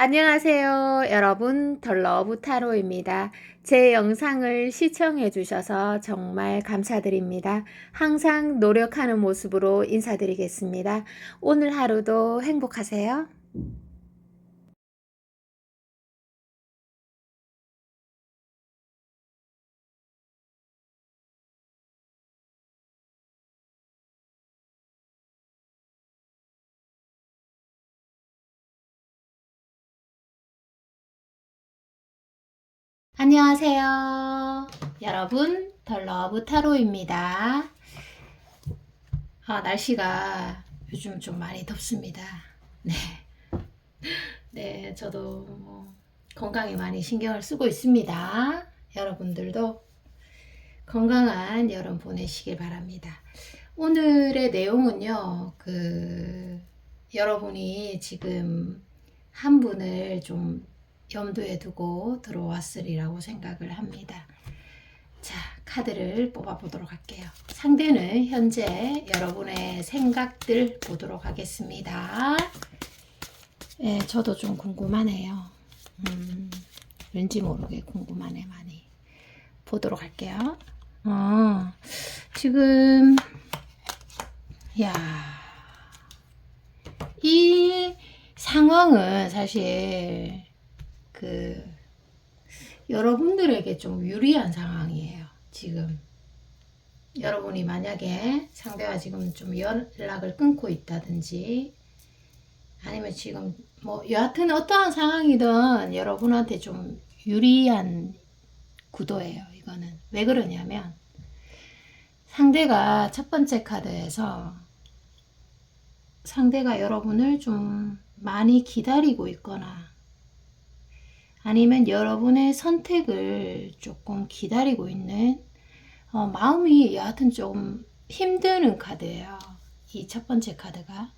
안녕하세요. 여러분, 덜러브 타로입니다. 제 영상을 시청해 주셔서 정말 감사드립니다. 항상 노력하는 모습으로 인사드리겠습니다. 오늘 하루도 행복하세요. 안녕하세요. 여러분, 덜러브 타로입니다. 날씨가 요즘 좀 많이 덥습니다. 네. 네, 저도 건강에 많이 신경을 쓰고 있습니다. 여러분들도 건강한 여름 보내시길 바랍니다. 오늘의 내용은요, 여러분이 지금 한 분을 좀 염두에 두고 들어왔으리라고 생각을 합니다. 자, 카드를 뽑아 보도록 할게요. 상대는 현재 여러분의 생각들 보도록 하겠습니다. 네, 저도 좀 궁금하네요. 왠지 모르게 궁금하네, 많이. 보도록 할게요. 지금, 야, 이 상황은 사실, 여러분들에게 좀 유리한 상황이에요, 지금. 여러분이 만약에 상대와 지금 좀 연락을 끊고 있다든지, 아니면 지금 여하튼 어떠한 상황이든 여러분한테 좀 유리한 구도예요, 이거는. 왜 그러냐면, 상대가 첫 번째 카드에서 상대가 여러분을 좀 많이 기다리고 있거나 아니면 여러분의 선택을 조금 기다리고 있는 마음이 여하튼 좀 힘드는 카드예요. 이 첫 번째 카드가.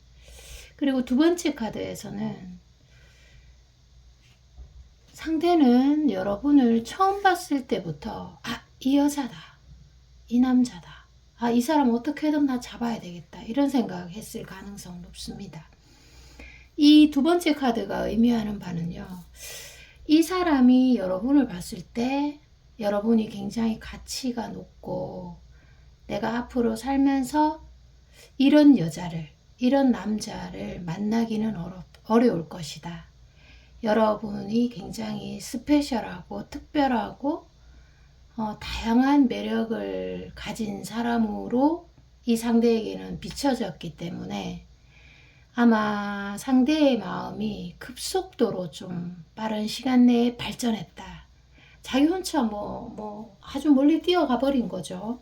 그리고 두 번째 카드에서는 상대는 여러분을 처음 봤을 때부터 이 여자다. 이 남자다. 이 사람 어떻게든 나 잡아야 되겠다. 이런 생각 했을 가능성 높습니다. 이 두 번째 카드가 의미하는 바는요. 이 사람이 여러분을 봤을 때 여러분이 굉장히 가치가 높고 내가 앞으로 살면서 이런 여자를, 이런 남자를 만나기는 어려울 것이다. 여러분이 굉장히 스페셜하고 특별하고 다양한 매력을 가진 사람으로 이 상대에게는 비춰졌기 때문에 아마 상대의 마음이 급속도로 좀 빠른 시간 내에 발전했다. 자기 혼자 아주 멀리 뛰어가 버린 거죠.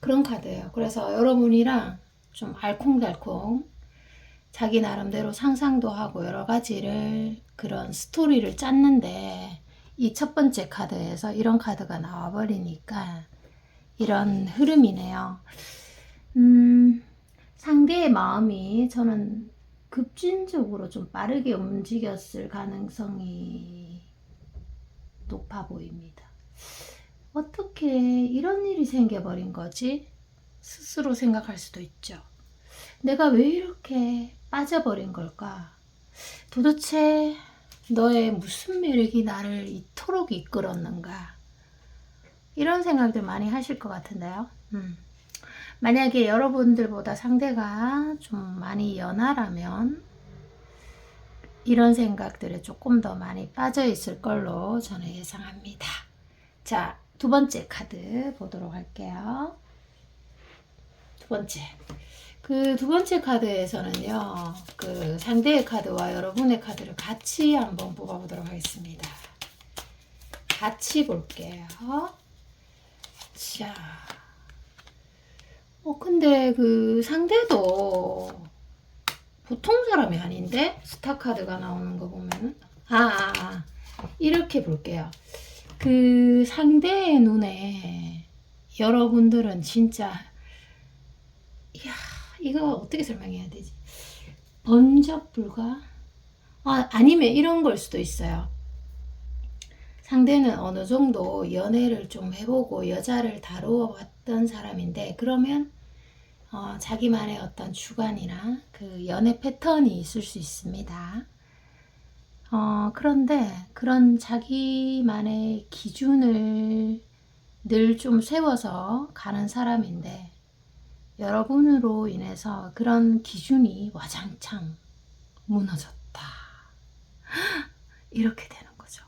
그런 카드예요. 그래서 여러분이랑 좀 알콩달콩 자기 나름대로 상상도 하고 여러 가지를 그런 스토리를 짰는데 이 첫 번째 카드에서 이런 카드가 나와버리니까 이런 흐름이네요. 상대의 마음이 저는 급진적으로 좀 빠르게 움직였을 가능성이 높아 보입니다. 어떻게 이런 일이 생겨버린 거지? 스스로 생각할 수도 있죠. 내가 왜 이렇게 빠져버린 걸까? 도대체 너의 무슨 매력이 나를 이토록 이끌었는가? 이런 생각들 많이 하실 것 같은데요. 만약에 여러분들보다 상대가 좀 많이 연하라면 이런 생각들에 조금 더 많이 빠져 있을 걸로 저는 예상합니다. 자, 두 번째 카드 보도록 할게요. 두 번째. 두 번째 카드에서는요, 상대의 카드와 여러분의 카드를 같이 한번 뽑아보도록 하겠습니다. 같이 볼게요. 자, 근데 상대도 보통 사람이 아닌데? 스타 카드가 나오는 거 보면은. 이렇게 볼게요. 상대의 눈에 여러분들은 진짜, 이야, 이거 어떻게 설명해야 되지? 번쩍 불가? 아니면 이런 걸 수도 있어요. 상대는 어느 정도 연애를 좀 해보고 여자를 다루어 왔던 사람인데, 그러면 자기만의 어떤 주관이나 연애 패턴이 있을 수 있습니다. 그런데 그런 자기만의 기준을 늘 좀 세워서 가는 사람인데 여러분으로 인해서 그런 기준이 와장창 무너졌다. 이렇게 되는 거죠.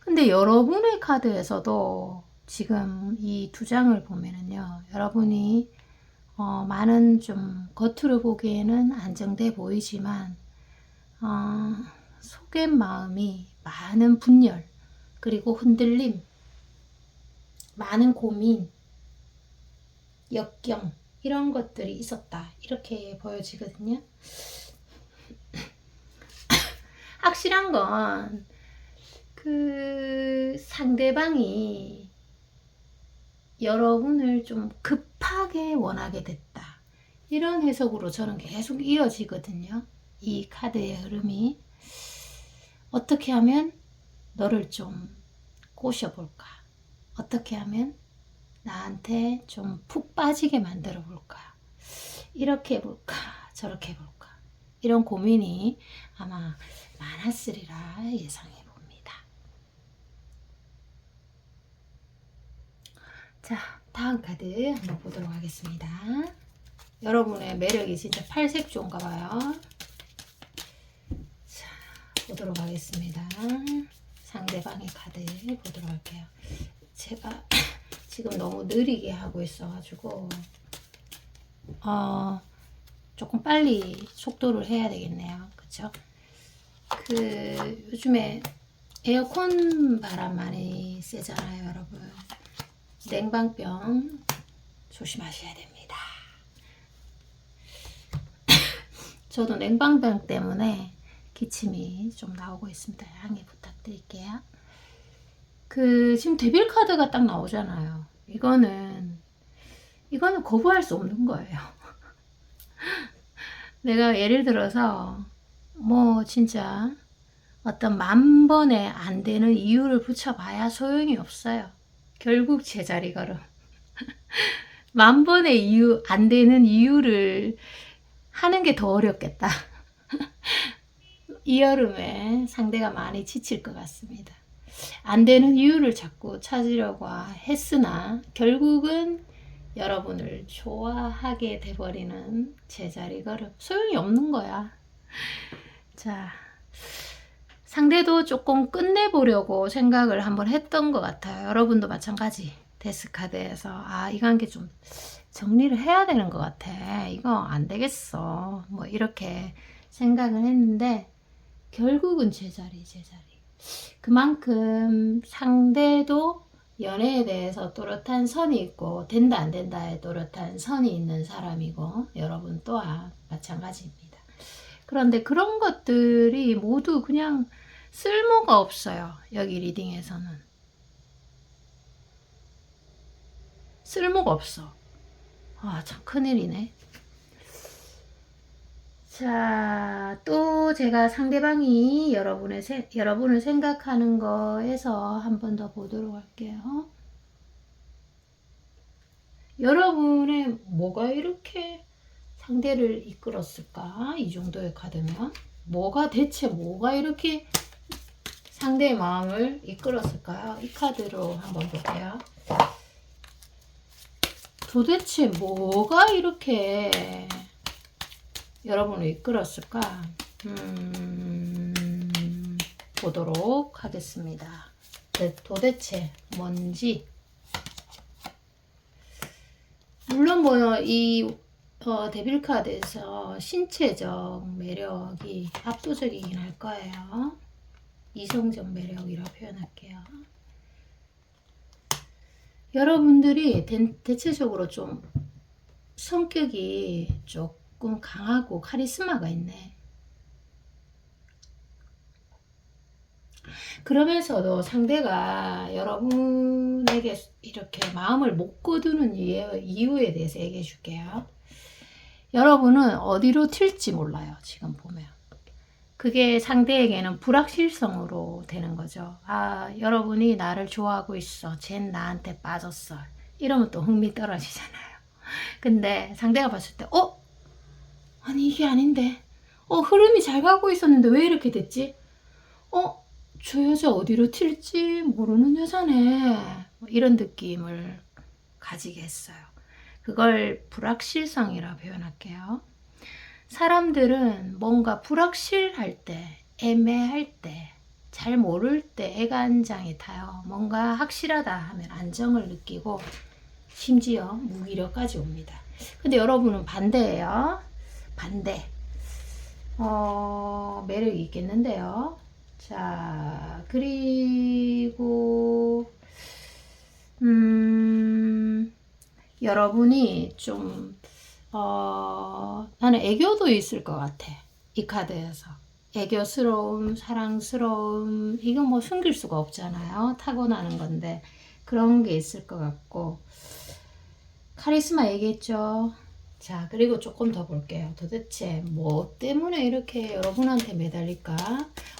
근데 여러분의 카드에서도 지금 이 두 장을 보면은요, 여러분이 많은 좀 겉으로 보기에는 안정돼 보이지만 속의 마음이 많은 분열, 그리고 흔들림, 많은 고민, 역경 이런 것들이 있었다. 이렇게 보여지거든요. 확실한 건 그 상대방이 여러분을 좀 급하게 원하게 됐다. 이런 해석으로 저는 계속 이어지거든요. 이 카드의 흐름이. 어떻게 하면 너를 좀 꼬셔볼까? 어떻게 하면 나한테 좀 푹 빠지게 만들어 볼까? 이렇게 해볼까? 저렇게 해볼까? 이런 고민이 아마 많았으리라 예상해 봅니다. 자, 다음 카드 한번 보도록 하겠습니다. 여러분의 매력이 진짜 팔색조인가 봐요. 자, 보도록 하겠습니다. 상대방의 카드 보도록 할게요. 제가 지금 너무 느리게 하고 있어가지고 조금 빨리 속도를 해야 되겠네요. 그쵸? 요즘에 에어컨 바람 많이 쐬잖아요, 여러분. 냉방병 조심하셔야 됩니다. 저도 냉방병 때문에 기침이 좀 나오고 있습니다. 양해 부탁드릴게요. 지금 데빌 카드가 딱 나오잖아요. 이거는 거부할 수 없는 거예요. 내가 예를 들어서 뭐 진짜 어떤 10,000번에 안 되는 이유를 붙여봐야 소용이 없어요. 결국 제자리 걸음. 10,000번의 안 되는 이유를 하는 게 더 어렵겠다. 이 여름에 상대가 많이 지칠 것 같습니다. 안 되는 이유를 자꾸 찾으려고 했으나 결국은 여러분을 좋아하게 돼버리는 제자리 걸음. 소용이 없는 거야. 자, 상대도 조금 끝내보려고 생각을 한번 했던 것 같아요. 여러분도 마찬가지. 데스카드에서 이 관계 좀 정리를 해야 되는 것 같아. 이거 안 되겠어. 뭐 이렇게 생각을 했는데 결국은 제자리. 그만큼 상대도 연애에 대해서 또렷한 선이 있고 된다 안 된다에 또렷한 선이 있는 사람이고 여러분 또한 마찬가지입니다. 그런데 그런 것들이 모두 그냥 쓸모가 없어요. 여기 리딩에서는 쓸모가 없어. 참 큰일이네. 자, 또 제가 상대방이 여러분을 생각하는 거에서 한 번 더 보도록 할게요. 여러분의 뭐가 이렇게 상대를 이끌었을까? 이 정도의 카드면 대체 뭐가 이렇게 상대의 마음을 이끌었을까요? 이 카드로 한번 볼게요. 도대체 뭐가 이렇게 여러분을 이끌었을까? 보도록 하겠습니다. 도대체 뭔지. 물론 이 데빌 카드에서 신체적 매력이 압도적이긴 할 거예요. 이성적 매력이라고 표현할게요. 여러분들이 대체적으로 좀 성격이 조금 강하고 카리스마가 있네. 그러면서도 상대가 여러분에게 이렇게 마음을 못 거두는 이유에 대해서 얘기해 줄게요. 여러분은 어디로 튈지 몰라요. 지금 보면. 그게 상대에게는 불확실성으로 되는 거죠. 여러분이 나를 좋아하고 있어. 쟨 나한테 빠졌어. 이러면 또 흥미 떨어지잖아요. 근데 상대가 봤을 때 아니 이게 아닌데 흐름이 잘 가고 있었는데 왜 이렇게 됐지? 어? 저 여자 어디로 튈지 모르는 여자네. 뭐 이런 느낌을 가지게 했어요. 그걸 불확실성이라고 표현할게요. 사람들은 뭔가 불확실할 때, 애매할 때, 잘 모를 때 애간장이 타요. 뭔가 확실하다 하면 안정을 느끼고 심지어 무기력까지 옵니다. 근데 여러분은 반대예요. 반대. 매력이 있겠는데요. 자, 그리고 여러분이 좀 나는 애교도 있을 것 같아. 이 카드에서. 애교스러움, 사랑스러움, 이건 뭐 숨길 수가 없잖아요. 타고나는 건데. 그런 게 있을 것 같고. 카리스마 얘기했죠. 자, 그리고 조금 더 볼게요. 도대체 뭐 때문에 이렇게 여러분한테 매달릴까?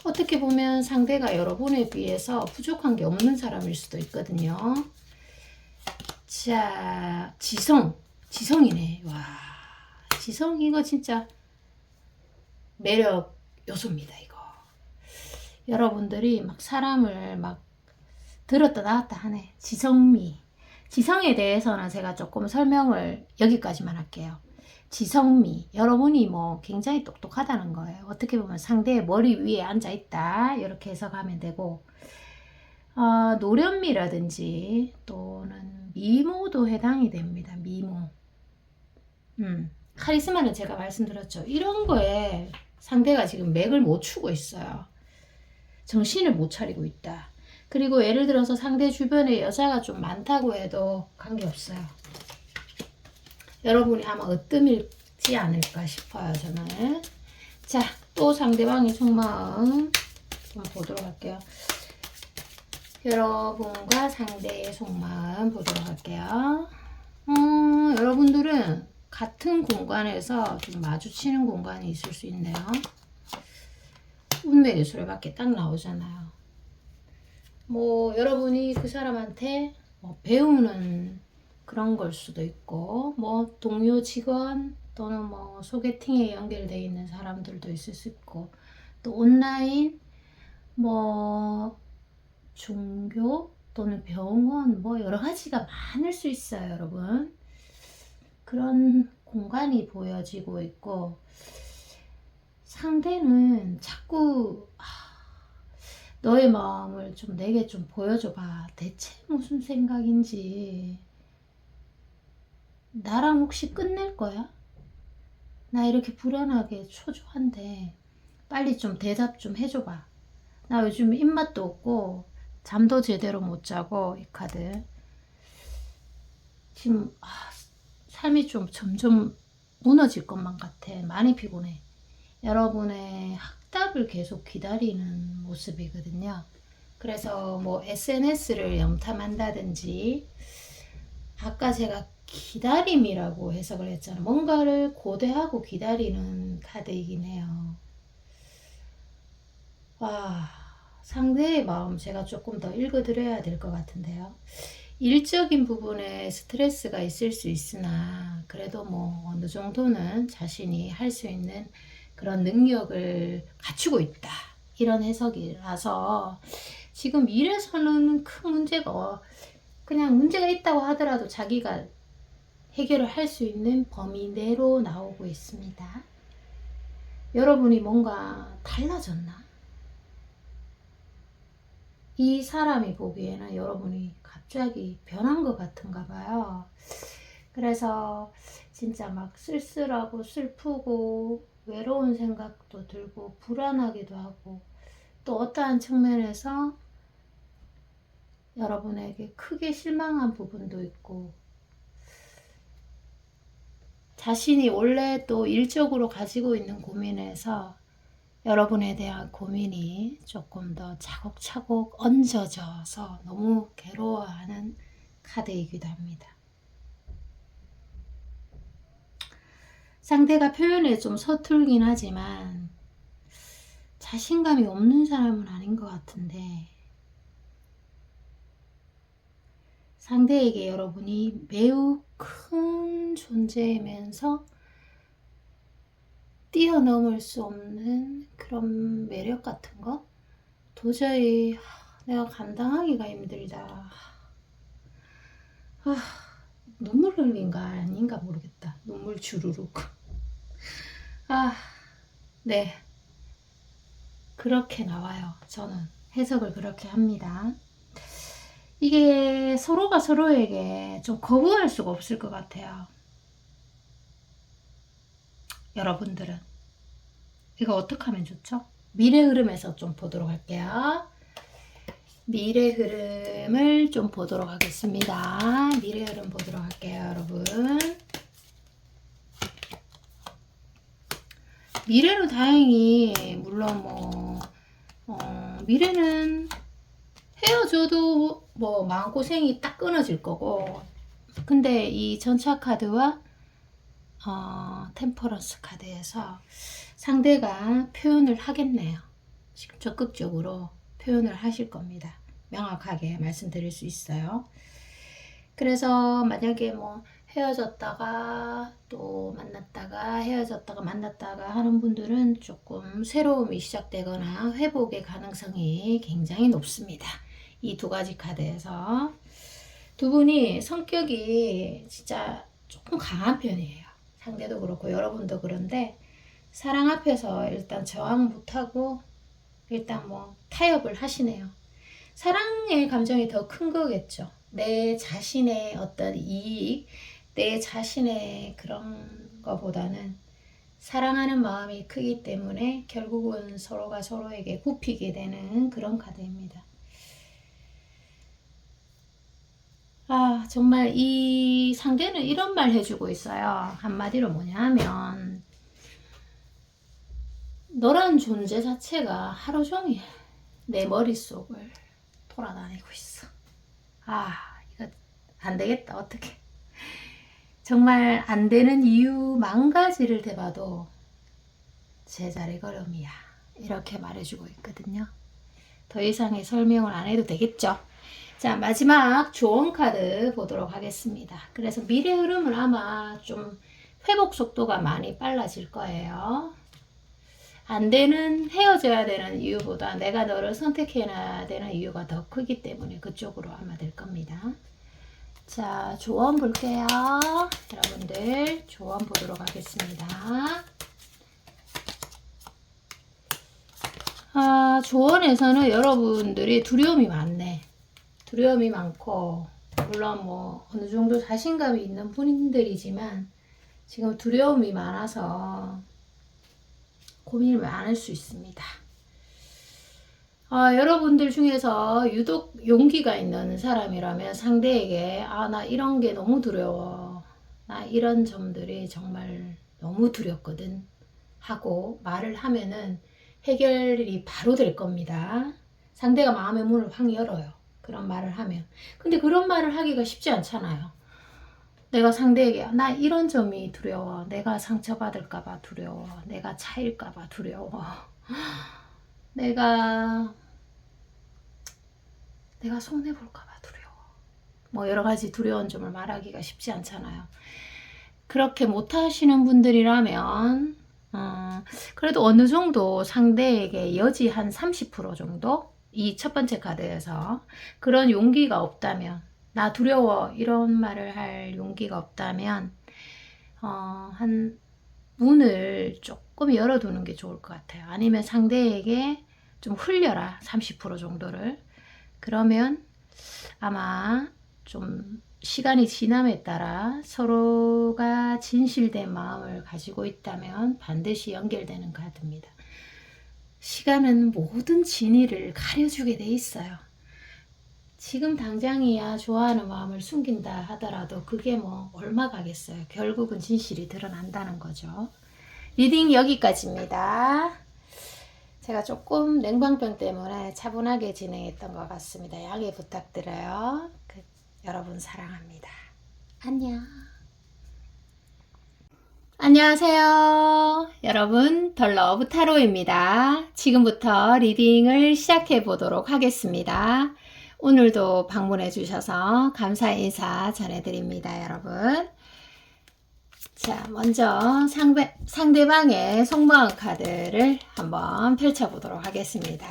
어떻게 보면 상대가 여러분에 비해서 부족한 게 없는 사람일 수도 있거든요. 자, 지성이네. 와, 지성 이거 진짜 매력 요소입니다, 이거. 여러분들이 막 사람을 막 들었다 놨다 하네. 지성에 대해서는 제가 조금 설명을 여기까지만 할게요. 지성미. 여러분이 뭐 굉장히 똑똑하다는 거예요. 어떻게 보면 상대의 머리 위에 앉아 있다. 이렇게 해석하면 되고, 노련미라든지 또는 미모도 해당이 됩니다. 미모. 카리스마는 제가 말씀드렸죠. 이런 거에 상대가 지금 맥을 못 추고 있어요. 정신을 못 차리고 있다. 그리고 예를 들어서 상대 주변에 여자가 좀 많다고 해도 관계없어요. 여러분이 아마 으뜸일지 않을까 싶어요, 저는. 자, 또 상대방의 속마음 좀 보도록 할게요. 여러분과 상대의 속마음 보도록 할게요. 여러분들은 같은 공간에서 좀 마주치는 공간이 있을 수 있네요. 운명의 수레바퀴 딱 나오잖아요. 뭐 여러분이 그 사람한테 뭐 배우는 그런 걸 수도 있고, 뭐 동료 직원 또는 뭐 소개팅에 연결되어 있는 사람들도 있을 수 있고, 또 온라인 뭐 종교 또는 병원 뭐 여러 가지가 많을 수 있어요, 여러분. 그런 공간이 보여지고 있고, 상대는 자꾸 너의 마음을 좀 내게 좀 보여줘봐. 대체 무슨 생각인지. 나랑 혹시 끝낼 거야? 나 이렇게 불안하게 초조한데 빨리 좀 대답 좀 해줘봐. 나 요즘 입맛도 없고 잠도 제대로 못 자고. 이 카드 지금 삶이 좀 점점 무너질 것만 같아. 많이 피곤해. 여러분의 확답을 계속 기다리는 모습이거든요. 그래서 뭐 SNS를 염탐한다든지, 아까 제가 기다림이라고 해석을 했잖아요. 뭔가를 고대하고 기다리는 카드이긴 해요. 와, 상대의 마음 제가 조금 더 읽어드려야 될 것 같은데요. 일적인 부분에 스트레스가 있을 수 있으나 그래도 뭐 어느 정도는 자신이 할 수 있는 그런 능력을 갖추고 있다. 이런 해석이라서 지금 일에서는 큰 문제가, 그냥 문제가 있다고 하더라도 자기가 해결을 할 수 있는 범위 내로 나오고 있습니다. 여러분이 뭔가 달라졌나? 이 사람이 보기에는 여러분이 갑자기 변한 것 같은가 봐요. 그래서 진짜 막 쓸쓸하고 슬프고 외로운 생각도 들고 불안하기도 하고, 또 어떠한 측면에서 여러분에게 크게 실망한 부분도 있고, 자신이 원래 또 일적으로 가지고 있는 고민에서 여러분에 대한 고민이 조금 더 차곡차곡 얹어져서 너무 괴로워하는 카드이기도 합니다. 상대가 표현에 좀 서툴긴 하지만 자신감이 없는 사람은 아닌 것 같은데, 상대에게 여러분이 매우 큰 존재이면서 뛰어넘을 수 없는 그런 매력 같은 거? 도저히 내가 감당하기가 힘들다. 눈물 흘린 거 아닌가 모르겠다. 눈물 주르륵. 네. 그렇게 나와요. 저는 해석을 그렇게 합니다. 이게 서로가 서로에게 좀 거부할 수가 없을 것 같아요. 여러분들은 이거 어떻게 하면 좋죠? 미래 흐름에서 좀 보도록 할게요. 미래 흐름을 좀 보도록 하겠습니다. 미래 흐름 보도록 할게요, 여러분. 미래는 다행히 물론 미래는 헤어져도 마음고생이 딱 끊어질 거고, 근데 이 전차 카드와 템퍼런스 카드에서 상대가 표현을 하겠네요. 지금 적극적으로 표현을 하실 겁니다. 명확하게 말씀드릴 수 있어요. 그래서 만약에 헤어졌다가 또 만났다가 헤어졌다가 만났다가 하는 분들은 조금 새로움이 시작되거나 회복의 가능성이 굉장히 높습니다. 이 두 가지 카드에서 두 분이 성격이 진짜 조금 강한 편이에요. 상대도 그렇고 여러분도 그런데 사랑 앞에서 일단 저항 못하고 일단 타협을 하시네요. 사랑의 감정이 더 큰 거겠죠. 내 자신의 어떤 이익, 내 자신의 그런 거보다는 사랑하는 마음이 크기 때문에 결국은 서로가 서로에게 굽히게 되는 그런 카드입니다. 정말 이 상대는 이런 말 해주고 있어요. 한마디로 뭐냐면 너란 존재 자체가 하루 종일 내 머릿속을 돌아다니고 있어. 이거 안 되겠다. 어떡해. 정말 안 되는 이유 만 가지를 대봐도 제자리 걸음이야. 이렇게 말해주고 있거든요. 더 이상의 설명을 안 해도 되겠죠. 자, 마지막 조언 카드 보도록 하겠습니다. 그래서 미래 흐름은 아마 좀 회복 속도가 많이 빨라질 거예요. 안 되는, 헤어져야 되는 이유보다 내가 너를 선택해야 되는 이유가 더 크기 때문에 그쪽으로 아마 될 겁니다. 자, 조언 볼게요. 여러분들 조언 보도록 하겠습니다. 조언에서는 여러분들이 두려움이 많네. 두려움이 많고 물론 어느 정도 자신감이 있는 분들이지만 지금 두려움이 많아서 고민이 많을 수 있습니다. 여러분들 중에서 유독 용기가 있는 사람이라면 상대에게 나 이런 게 너무 두려워. 나 이런 점들이 정말 너무 두렵거든. 하고 말을 하면은 해결이 바로 될 겁니다. 상대가 마음의 문을 확 열어요. 그런 말을 하면. 근데 그런 말을 하기가 쉽지 않잖아요. 내가 상대에게 나 이런 점이 두려워. 내가 상처받을까봐 두려워. 내가 차일까봐 두려워. 내가 손해볼까봐 두려워. 여러 가지 두려운 점을 말하기가 쉽지 않잖아요. 그렇게 못하시는 분들이라면 그래도 어느 정도 상대에게 여지 한 30% 정도 이 첫 번째 카드에서 그런 용기가 없다면 나 두려워 이런 말을 할 용기가 없다면 한 문을 조금 열어두는 게 좋을 것 같아요. 아니면 상대에게 좀 흘려라 30% 정도를. 그러면 아마 좀 시간이 지남에 따라 서로가 진실된 마음을 가지고 있다면 반드시 연결되는 카드입니다. 시간은 모든 진위를 가려주게 돼 있어요. 지금 당장이야 좋아하는 마음을 숨긴다 하더라도 그게 얼마 가겠어요. 결국은 진실이 드러난다는 거죠. 리딩 여기까지입니다. 제가 조금 냉방병 때문에 차분하게 진행했던 것 같습니다. 양해 부탁드려요. 여러분 사랑합니다. 안녕. 안녕하세요. 여러분 덜러브 타로입니다. 지금부터 리딩을 시작해 보도록 하겠습니다. 오늘도 방문해 주셔서 감사 인사 전해드립니다. 여러분. 자, 먼저 상대방의 속마음 카드를 한번 펼쳐보도록 하겠습니다.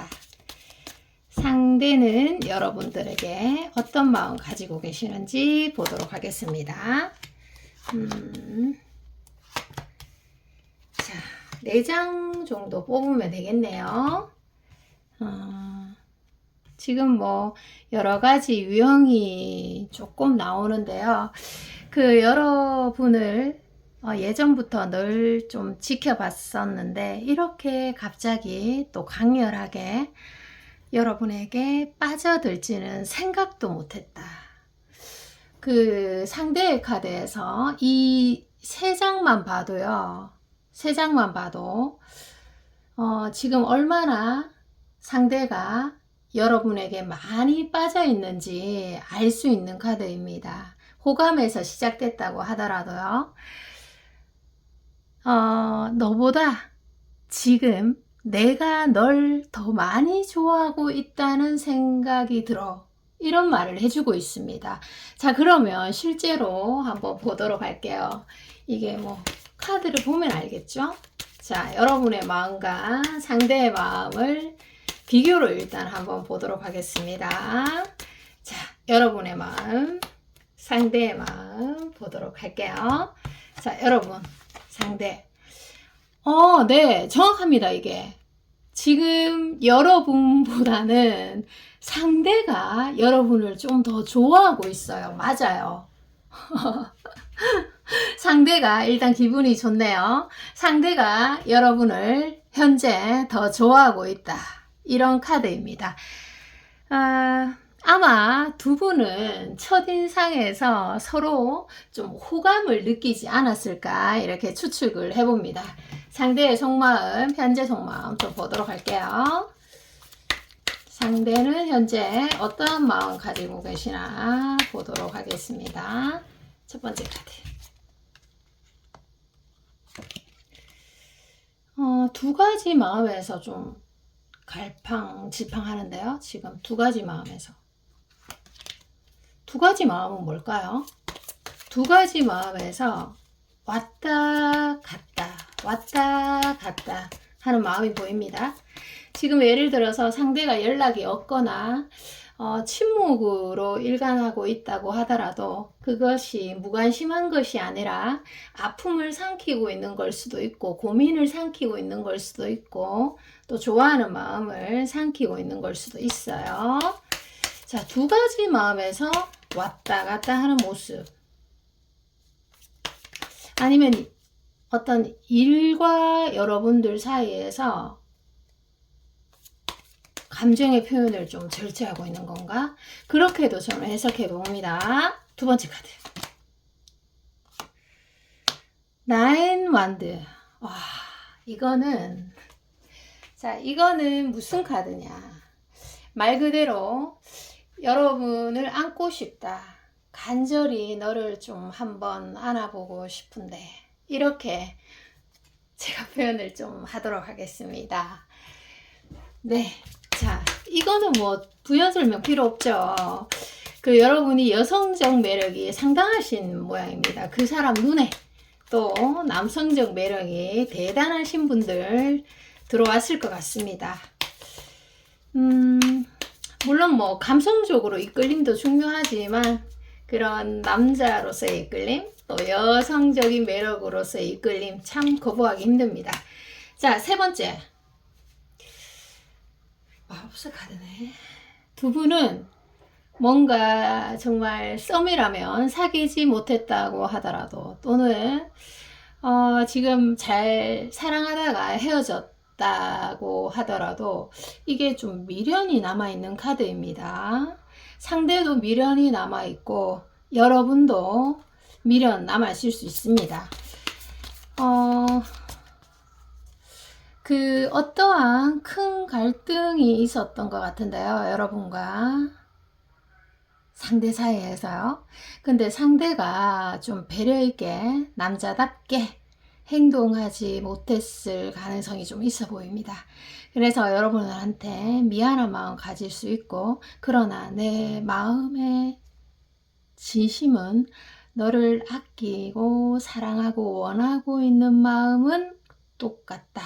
상대는 여러분들에게 어떤 마음 가지고 계시는지 보도록 하겠습니다. 자, 4장 정도 뽑으면 되겠네요. 지금 뭐 여러 가지 유형이 조금 나오는데요. 그 여러분을 예전부터 늘 좀 지켜봤었는데 이렇게 갑자기 또 강렬하게 여러분에게 빠져들지는 생각도 못했다. 그 상대의 카드에서 이 3장만 봐도요. 3장만 봐도 지금 얼마나 상대가 여러분에게 많이 빠져 있는지 알 수 있는 카드입니다. 호감에서 시작됐다고 하더라도요. 너보다 지금 내가 널 더 많이 좋아하고 있다는 생각이 들어. 이런 말을 해주고 있습니다. 자, 그러면 실제로 한번 보도록 할게요. 이게 뭐 카드를 보면 알겠죠? 자, 여러분의 마음과 상대의 마음을 비교로 일단 한번 보도록 하겠습니다. 자, 여러분의 마음, 상대의 마음 보도록 할게요. 자, 여러분, 상대. 네, 정확합니다, 이게. 지금 여러분보다는 상대가 여러분을 좀 더 좋아하고 있어요. 맞아요. 상대가 일단 기분이 좋네요. 상대가 여러분을 현재 더 좋아하고 있다. 이런 카드입니다. 아마 두 분은 첫인상에서 서로 좀 호감을 느끼지 않았을까 이렇게 추측을 해봅니다. 상대의 속마음, 현재 속마음 좀 보도록 할게요. 상대는 현재 어떠한 마음 가지고 계시나 보도록 하겠습니다. 첫 번째 카드. 두 가지 마음에서 좀 갈팡질팡하는데요. 지금 두 가지 마음에서. 두 가지 마음은 뭘까요? 두 가지 마음에서 왔다 갔다 하는 마음이 보입니다. 지금 예를 들어서 상대가 연락이 없거나 침묵으로 일관하고 있다고 하더라도 그것이 무관심한 것이 아니라 아픔을 삼키고 있는 걸 수도 있고 고민을 삼키고 있는 걸 수도 있고 또 좋아하는 마음을 삼키고 있는 걸 수도 있어요. 자, 두 가지 마음에서 왔다 갔다 하는 모습. 아니면 어떤 일과 여러분들 사이에서 감정의 표현을 좀 절제하고 있는 건가? 그렇게도 저는 해석해 봅니다. 두 번째 카드. 나인 완드. 와, 이거는 무슨 카드냐? 말 그대로 여러분을 안고 싶다. 간절히 너를 좀 한번 안아보고 싶은데 이렇게 제가 표현을 좀 하도록 하겠습니다. 네, 자, 이거는 뭐 부연 설명 필요 없죠. 그 여러분이 여성적 매력이 상당하신 모양입니다. 그 사람 눈에 또 남성적 매력이 대단하신 분들 들어왔을 것 같습니다. 물론 뭐 감성적으로 이끌림도 중요하지만 그런 남자로서의 이끌림 또 여성적인 매력으로서의 이끌림 참 거부하기 힘듭니다. 자, 세 번째. 마법사 카드네. 두 분은 뭔가 정말 썸이라면 사귀지 못했다고 하더라도 또는 지금 잘 사랑하다가 헤어졌다고 하더라도 이게 좀 미련이 남아있는 카드입니다. 상대도 미련이 남아있고 여러분도 미련 남아있을 수 있습니다. 그 어떠한 큰 갈등이 있었던 것 같은데요. 여러분과 상대 사이에서요. 근데 상대가 좀 배려있게 남자답게 행동하지 못했을 가능성이 좀 있어 보입니다. 그래서 여러분한테 미안한 마음 가질 수 있고 그러나 내 마음의 진심은 너를 아끼고 사랑하고 원하고 있는 마음은 똑같다.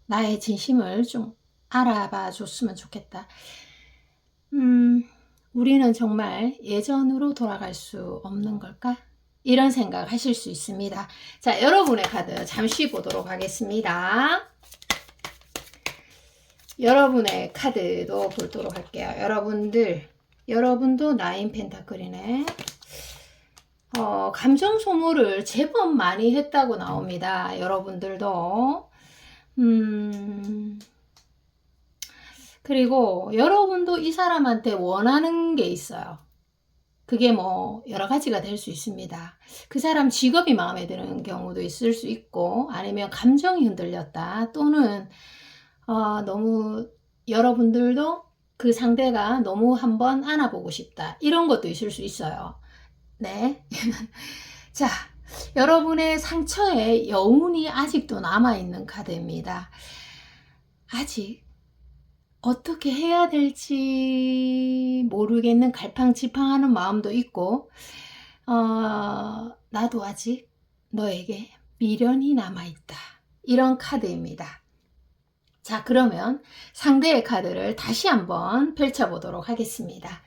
나의 진심을 좀 알아봐 줬으면 좋겠다. 우리는 정말 예전으로 돌아갈 수 없는 걸까? 이런 생각 하실 수 있습니다. 자, 여러분의 카드 잠시 보도록 하겠습니다. 여러분의 카드도 보도록 할게요. 여러분도 나인 펜타클이네. 감정 소모를 제법 많이 했다고 나옵니다. 여러분들도. 그리고 여러분도 이 사람한테 원하는 게 있어요. 그게 뭐 여러 가지가 될 수 있습니다. 그 사람 직업이 마음에 드는 경우도 있을 수 있고, 아니면 감정이 흔들렸다, 또는 너무 여러분들도 그 상대가 너무 한번 안아보고 싶다, 이런 것도 있을 수 있어요. 네. 자, 여러분의 상처에 여운이 아직도 남아있는 카드입니다. 아직 어떻게 해야 될지 모르겠는 갈팡질팡하는 마음도 있고, 나도 아직 너에게 미련이 남아있다, 이런 카드입니다. 자, 그러면 상대의 카드를 다시 한번 펼쳐보도록 하겠습니다.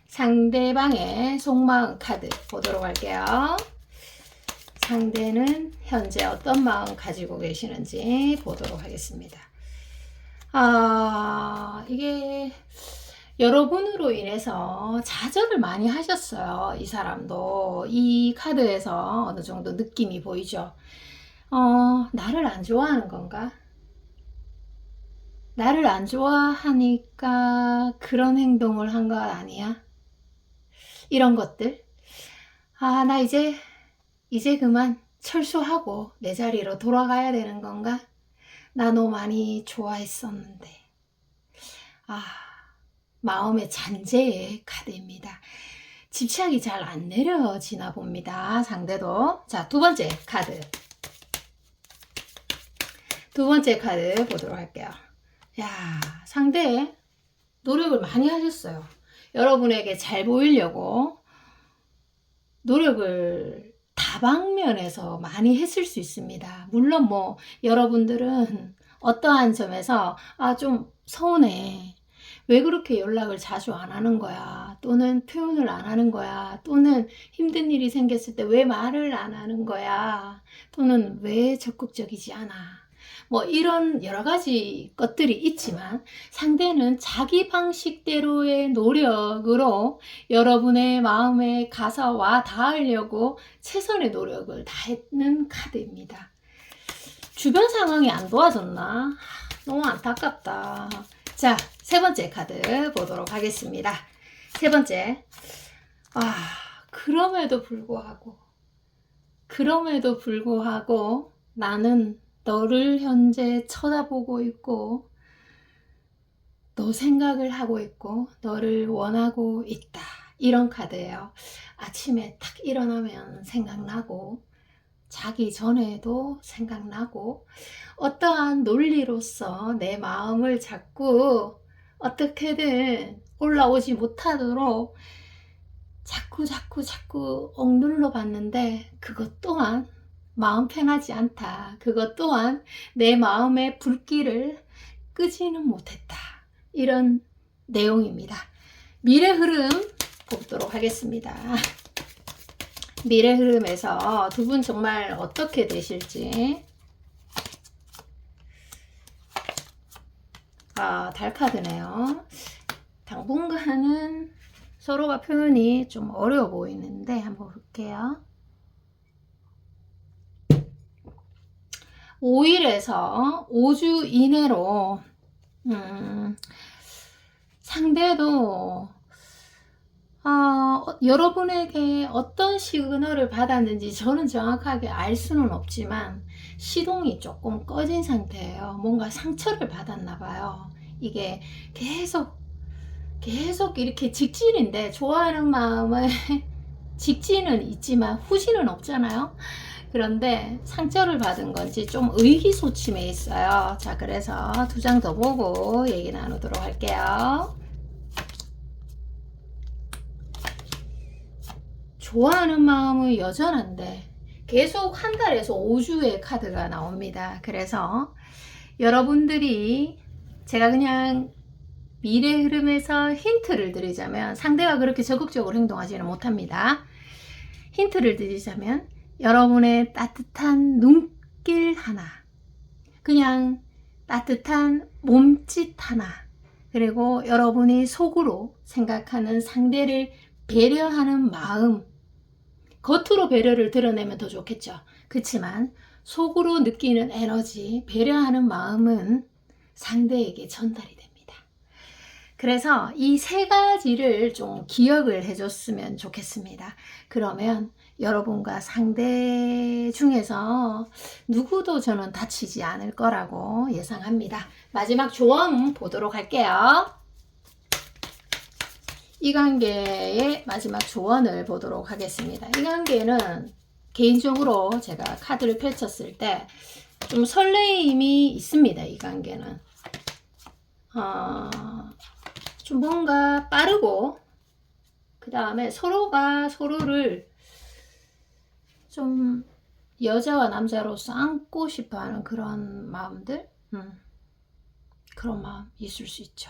상대방의 속마음 카드 보도록 할게요. 상대는 현재 어떤 마음 가지고 계시는지 보도록 하겠습니다. 이게 여러분으로 인해서 좌절을 많이 하셨어요. 이 사람도. 이 카드에서 어느 정도 느낌이 보이죠. 나를 안 좋아하는 건가? 나를 안 좋아하니까 그런 행동을 한 것 아니야? 이런 것들. 나 이제 그만 철수하고 내 자리로 돌아가야 되는 건가? 나 너 많이 좋아했었는데. 마음의 잔재의 카드입니다. 집착이 잘 안 내려지나 봅니다. 상대도. 자, 두 번째 카드. 두 번째 카드 보도록 할게요. 야, 상대 노력을 많이 하셨어요. 여러분에게 잘 보이려고 노력을 다방면에서 많이 했을 수 있습니다. 물론 뭐 여러분들은 어떠한 점에서 좀 서운해, 왜 그렇게 연락을 자주 안 하는 거야, 또는 표현을 안 하는 거야, 또는 힘든 일이 생겼을 때 왜 말을 안 하는 거야, 또는 왜 적극적이지 않아, 뭐 이런 여러 가지 것들이 있지만, 상대는 자기 방식대로의 노력으로 여러분의 마음에 가서 와 닿으려고 최선의 노력을 다했는 카드입니다. 주변 상황이 안 도와줬나? 너무 안타깝다. 자, 세 번째 카드 보도록 하겠습니다. 세 번째. 그럼에도 불구하고 나는 너를 현재 쳐다보고 있고, 너 생각을 하고 있고, 너를 원하고 있다, 이런 카드예요. 아침에 딱 일어나면 생각나고, 자기 전에도 생각나고, 어떠한 논리로서 내 마음을 자꾸 어떻게든 올라오지 못하도록 자꾸 억눌러 봤는데, 그것 또한 마음 편하지 않다. 그것 또한 내 마음의 불길을 끄지는 못했다. 이런 내용입니다. 미래 흐름 보도록 하겠습니다. 미래 흐름에서 두 분 정말 어떻게 되실지. 달 카드네요. 당분간은 서로가 표현이 좀 어려워 보이는데 한번 볼게요. 5일에서 5주 이내로 상대도 여러분에게 어떤 시그널을 받았는지 저는 정확하게 알 수는 없지만 시동이 조금 꺼진 상태예요. 뭔가 상처를 받았나 봐요. 이게 계속 이렇게 직진인데, 좋아하는 마음에 직진은 있지만 후진은 없잖아요. 그런데 상처를 받은 건지 좀 의기소침해 있어요. 자, 그래서 두 장 더 보고 얘기 나누도록 할게요. 좋아하는 마음은 여전한데 계속 한 달에서 5주의 카드가 나옵니다. 그래서 여러분들이, 제가 그냥 미래 흐름에서 힌트를 드리자면 상대가 그렇게 적극적으로 행동하지는 못합니다. 힌트를 드리자면 여러분의 따뜻한 눈길 하나, 그냥 따뜻한 몸짓 하나, 그리고 여러분이 속으로 생각하는 상대를 배려하는 마음, 겉으로 배려를 드러내면 더 좋겠죠. 그렇지만 속으로 느끼는 에너지, 배려하는 마음은 상대에게 전달이 됩니다. 그래서 이 세 가지를 좀 기억을 해줬으면 좋겠습니다. 그러면 여러분과 상대 중에서 누구도 저는 다치지 않을 거라고 예상합니다. 마지막 조언 보도록 할게요. 이 관계의 마지막 조언을 보도록 하겠습니다. 이 관계는 개인적으로 제가 카드를 펼쳤을 때 좀 설레임이 있습니다. 이 관계는 좀 뭔가 빠르고, 그 다음에 서로가 서로를 좀 여자와 남자로서 안고 싶어 하는 그런 마음들, 그런 마음 있을 수 있죠.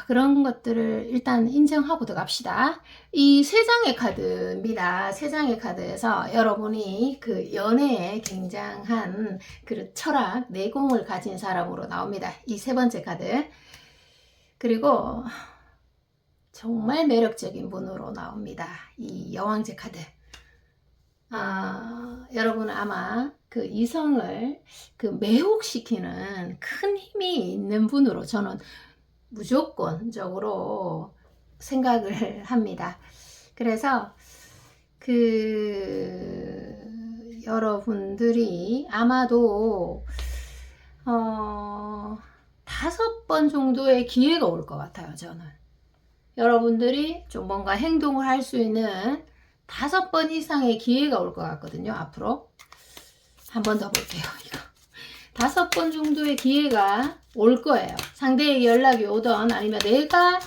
그런 것들을 일단 인정하고 들어갑시다. 이 세 장의 카드입니다. 세 장의 카드에서 여러분이 그 연애에 굉장한 그 철학, 내공을 가진 사람으로 나옵니다. 이 세 번째 카드. 그리고 정말 매력적인 분으로 나옵니다. 이 여왕제 카드. 여러분은 아마 그 이성을 그 매혹시키는 큰 힘이 있는 분으로 저는 무조건적으로 생각을 합니다. 그래서 여러분들이 아마도 5번 정도의 기회가 올 것 같아요. 저는 여러분들이 좀 뭔가 행동을 할 수 있는 5번 이상의 기회가 올 것 같거든요. 앞으로 한 번 더 볼게요. 이거 5번 정도의 기회가 올 거예요. 상대에게 연락이 오던 아니면 내가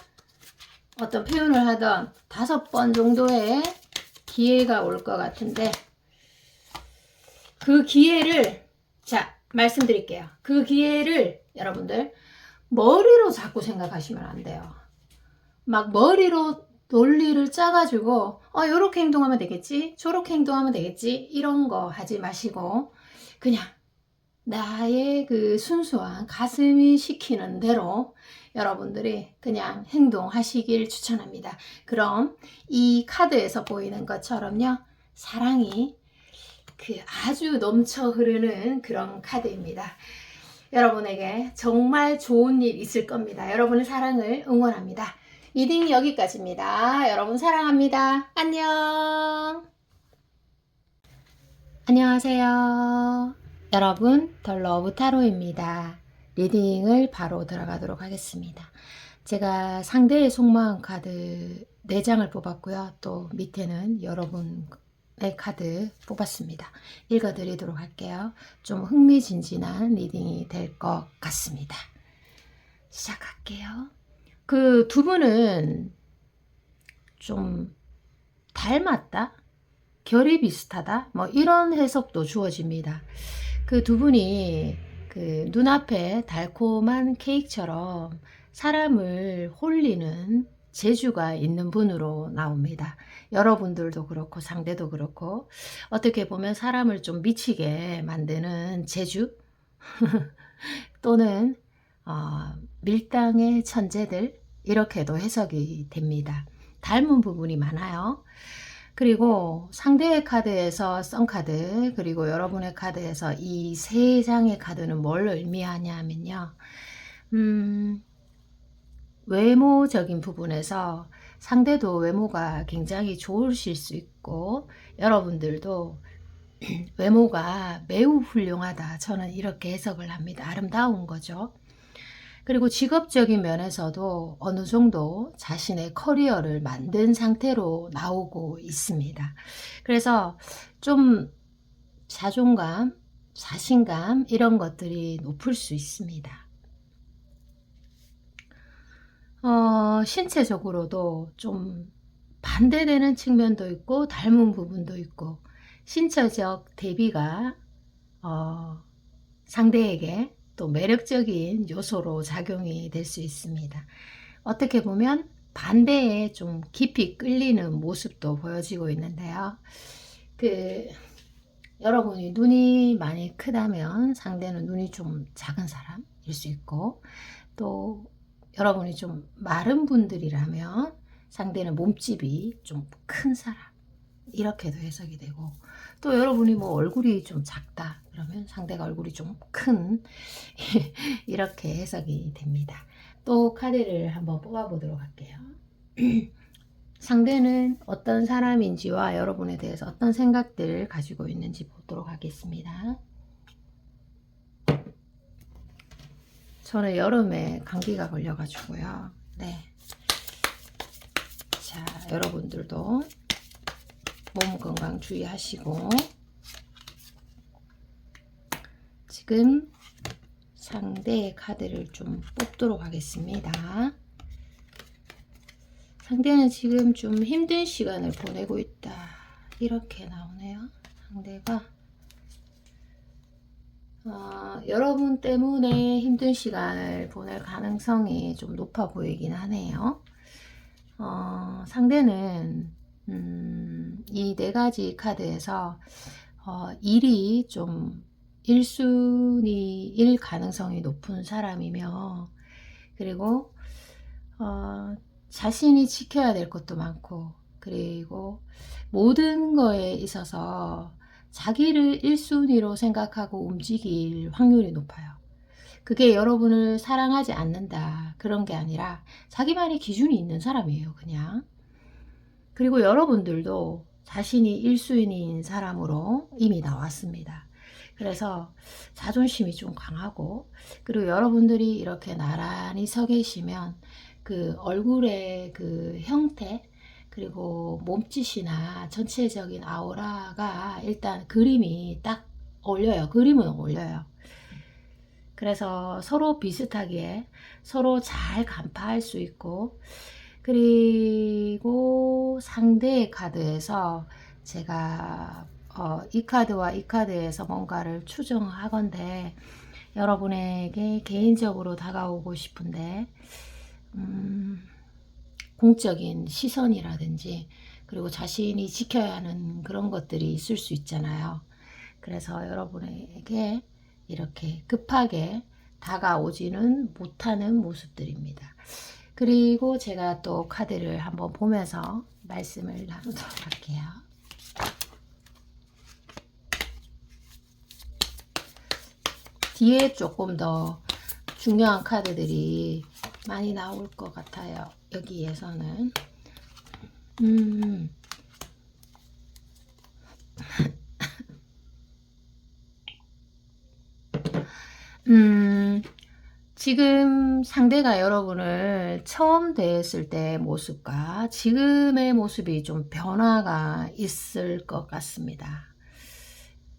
어떤 표현을 하던 5번 정도의 기회가 올 것 같은데, 그 기회를 말씀드릴게요. 그 기회를 여러분들 머리로 자꾸 생각하시면 안 돼요. 막 머리로 논리를 짜가지고 요렇게 행동하면 되겠지, 저렇게 행동하면 되겠지, 이런 거 하지 마시고 그냥 나의 그 순수한 가슴이 시키는 대로 여러분들이 그냥 행동하시길 추천합니다. 그럼 이 카드에서 보이는 것처럼요, 사랑이 아주 넘쳐 흐르는 그런 카드입니다. 여러분에게 정말 좋은 일 있을 겁니다. 여러분의 사랑을 응원합니다. 리딩 여기까지입니다. 여러분 사랑합니다. 안녕. 안녕하세요. 여러분, 더 러브 타로입니다. 리딩을 바로 들어가도록 하겠습니다. 제가 상대의 속마음 카드 4장을 뽑았고요. 또 밑에는 여러분의 카드 뽑았습니다. 읽어드리도록 할게요. 좀 흥미진진한 리딩이 될 것 같습니다. 시작할게요. 그 두 분은 좀 닮았다? 결이 비슷하다? 뭐 이런 해석도 주어집니다. 그 두 분이 그 눈앞에 달콤한 케이크처럼 사람을 홀리는 재주가 있는 분으로 나옵니다. 여러분들도 그렇고 상대도 그렇고 어떻게 보면 사람을 좀 미치게 만드는 재주 또는 밀당의 천재들, 이렇게도 해석이 됩니다. 닮은 부분이 많아요. 그리고 상대의 카드에서 썬카드, 그리고 여러분의 카드에서 이 세 장의 카드는 뭘 의미하냐면요, 외모적인 부분에서 상대도 외모가 굉장히 좋으실 수 있고 여러분들도 외모가 매우 훌륭하다, 저는 이렇게 해석을 합니다. 아름다운 거죠. 그리고 직업적인 면에서도 어느 정도 자신의 커리어를 만든 상태로 나오고 있습니다. 그래서 좀 자존감, 자신감 이런 것들이 높을 수 있습니다. 신체적으로도 좀 반대되는 측면도 있고 닮은 부분도 있고, 신체적 대비가 상대에게 또 매력적인 요소로 작용이 될 수 있습니다. 어떻게 보면 반대에 좀 깊이 끌리는 모습도 보여지고 있는데요. 여러분이 눈이 많이 크다면 상대는 눈이 좀 작은 사람일 수 있고, 또 여러분이 좀 마른 분들이라면 상대는 몸집이 좀 큰 사람, 이렇게도 해석이 되고, 또 여러분이 뭐 얼굴이 좀 작다 그러면 상대가 얼굴이 좀 큰 이렇게 해석이 됩니다. 또 카드를 한번 뽑아 보도록 할게요. 상대는 어떤 사람인지와 여러분에 대해서 어떤 생각들을 가지고 있는지 보도록 하겠습니다. 저는 여름에 감기가 걸려가지고요. 네. 자, 여러분들도 몸 건강 주의하시고, 지금 상대의 카드를 좀 뽑도록 하겠습니다. 상대는 지금 좀 힘든 시간을 보내고 있다, 이렇게 나오네요. 상대가 여러분 때문에 힘든 시간을 보낼 가능성이 좀 높아 보이긴 하네요. 상대는 이 네 가지 카드에서 일이 좀 1순위일 가능성이 높은 사람이며, 그리고 자신이 지켜야 될 것도 많고, 그리고 모든 거에 있어서 자기를 1순위로 생각하고 움직일 확률이 높아요. 그게 여러분을 사랑하지 않는다 그런 게 아니라 자기만의 기준이 있는 사람이에요, 그냥. 그리고 여러분들도 자신이 1순위인 사람으로 이미 나왔습니다. 그래서 자존심이 좀 강하고, 그리고 여러분들이 이렇게 나란히 서 계시면 그 얼굴의 그 형태, 그리고 몸짓이나 전체적인 아우라가 일단 그림이 딱 어울려요. 그림은 어울려요. 그래서 서로 비슷하게 서로 잘 간파할 수 있고, 그리고 상대의 카드에서 제가 이 카드와 이 카드에서 뭔가를 추정하건대 여러분에게 개인적으로 다가오고 싶은데, 공적인 시선이라든지, 그리고 자신이 지켜야 하는 그런 것들이 있을 수 있잖아요. 그래서 여러분에게 이렇게 급하게 다가오지는 못하는 모습들입니다. 그리고 제가 또 카드를 한번 보면서 말씀을 나누도록 할게요. 뒤에 조금 더 중요한 카드들이 많이 나올 것 같아요, 여기에서는. 지금 상대가 여러분을 처음 대했을 때의 모습과 지금의 모습이 좀 변화가 있을 것 같습니다.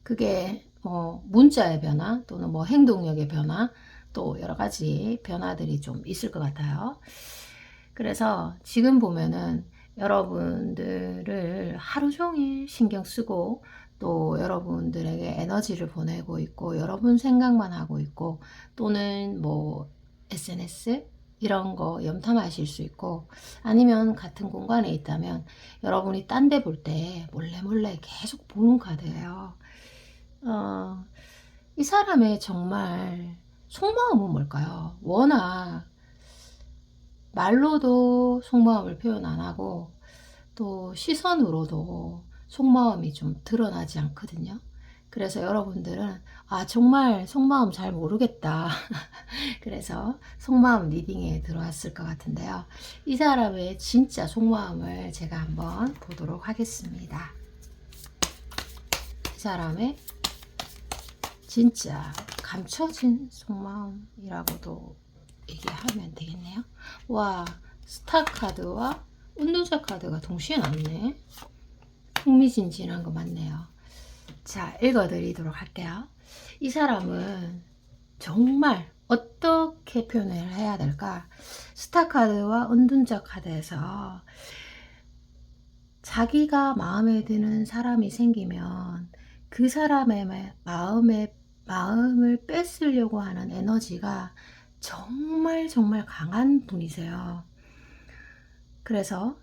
그게 뭐 문자의 변화, 또는 뭐 행동력의 변화, 또 여러 가지 변화들이 좀 있을 것 같아요. 그래서 지금 보면은 여러분들을 하루 종일 신경 쓰고, 또 여러분들에게 에너지를 보내고 있고, 여러분 생각만 하고 있고, 또는 뭐 SNS 이런 거 염탐하실 수 있고, 아니면 같은 공간에 있다면 여러분이 딴 데 볼 때 몰래 계속 보는 카드예요. 이 사람의 정말 속마음은 뭘까요? 워낙 말로도 속마음을 표현 안 하고, 또 시선으로도 속마음이 좀 드러나지 않거든요. 그래서 여러분들은 정말 속마음 잘 모르겠다 그래서 속마음 리딩에 들어왔을 것 같은데요. 이 사람의 진짜 속마음을 제가 한번 보도록 하겠습니다. 이 사람의 진짜 감춰진 속마음이라고도 얘기하면 되겠네요. 와, 스타 카드와 운동자 카드가 동시에 나왔네. 흥미진진한 거 맞네요. 자, 읽어드리도록 할게요. 이 사람은 정말 어떻게 표현을 해야 될까? 스타 카드와 은둔자 카드에서 자기가 마음에 드는 사람이 생기면 그 사람의 마음에 마음을 뺏으려고 하는 에너지가 정말 정말 강한 분이세요. 그래서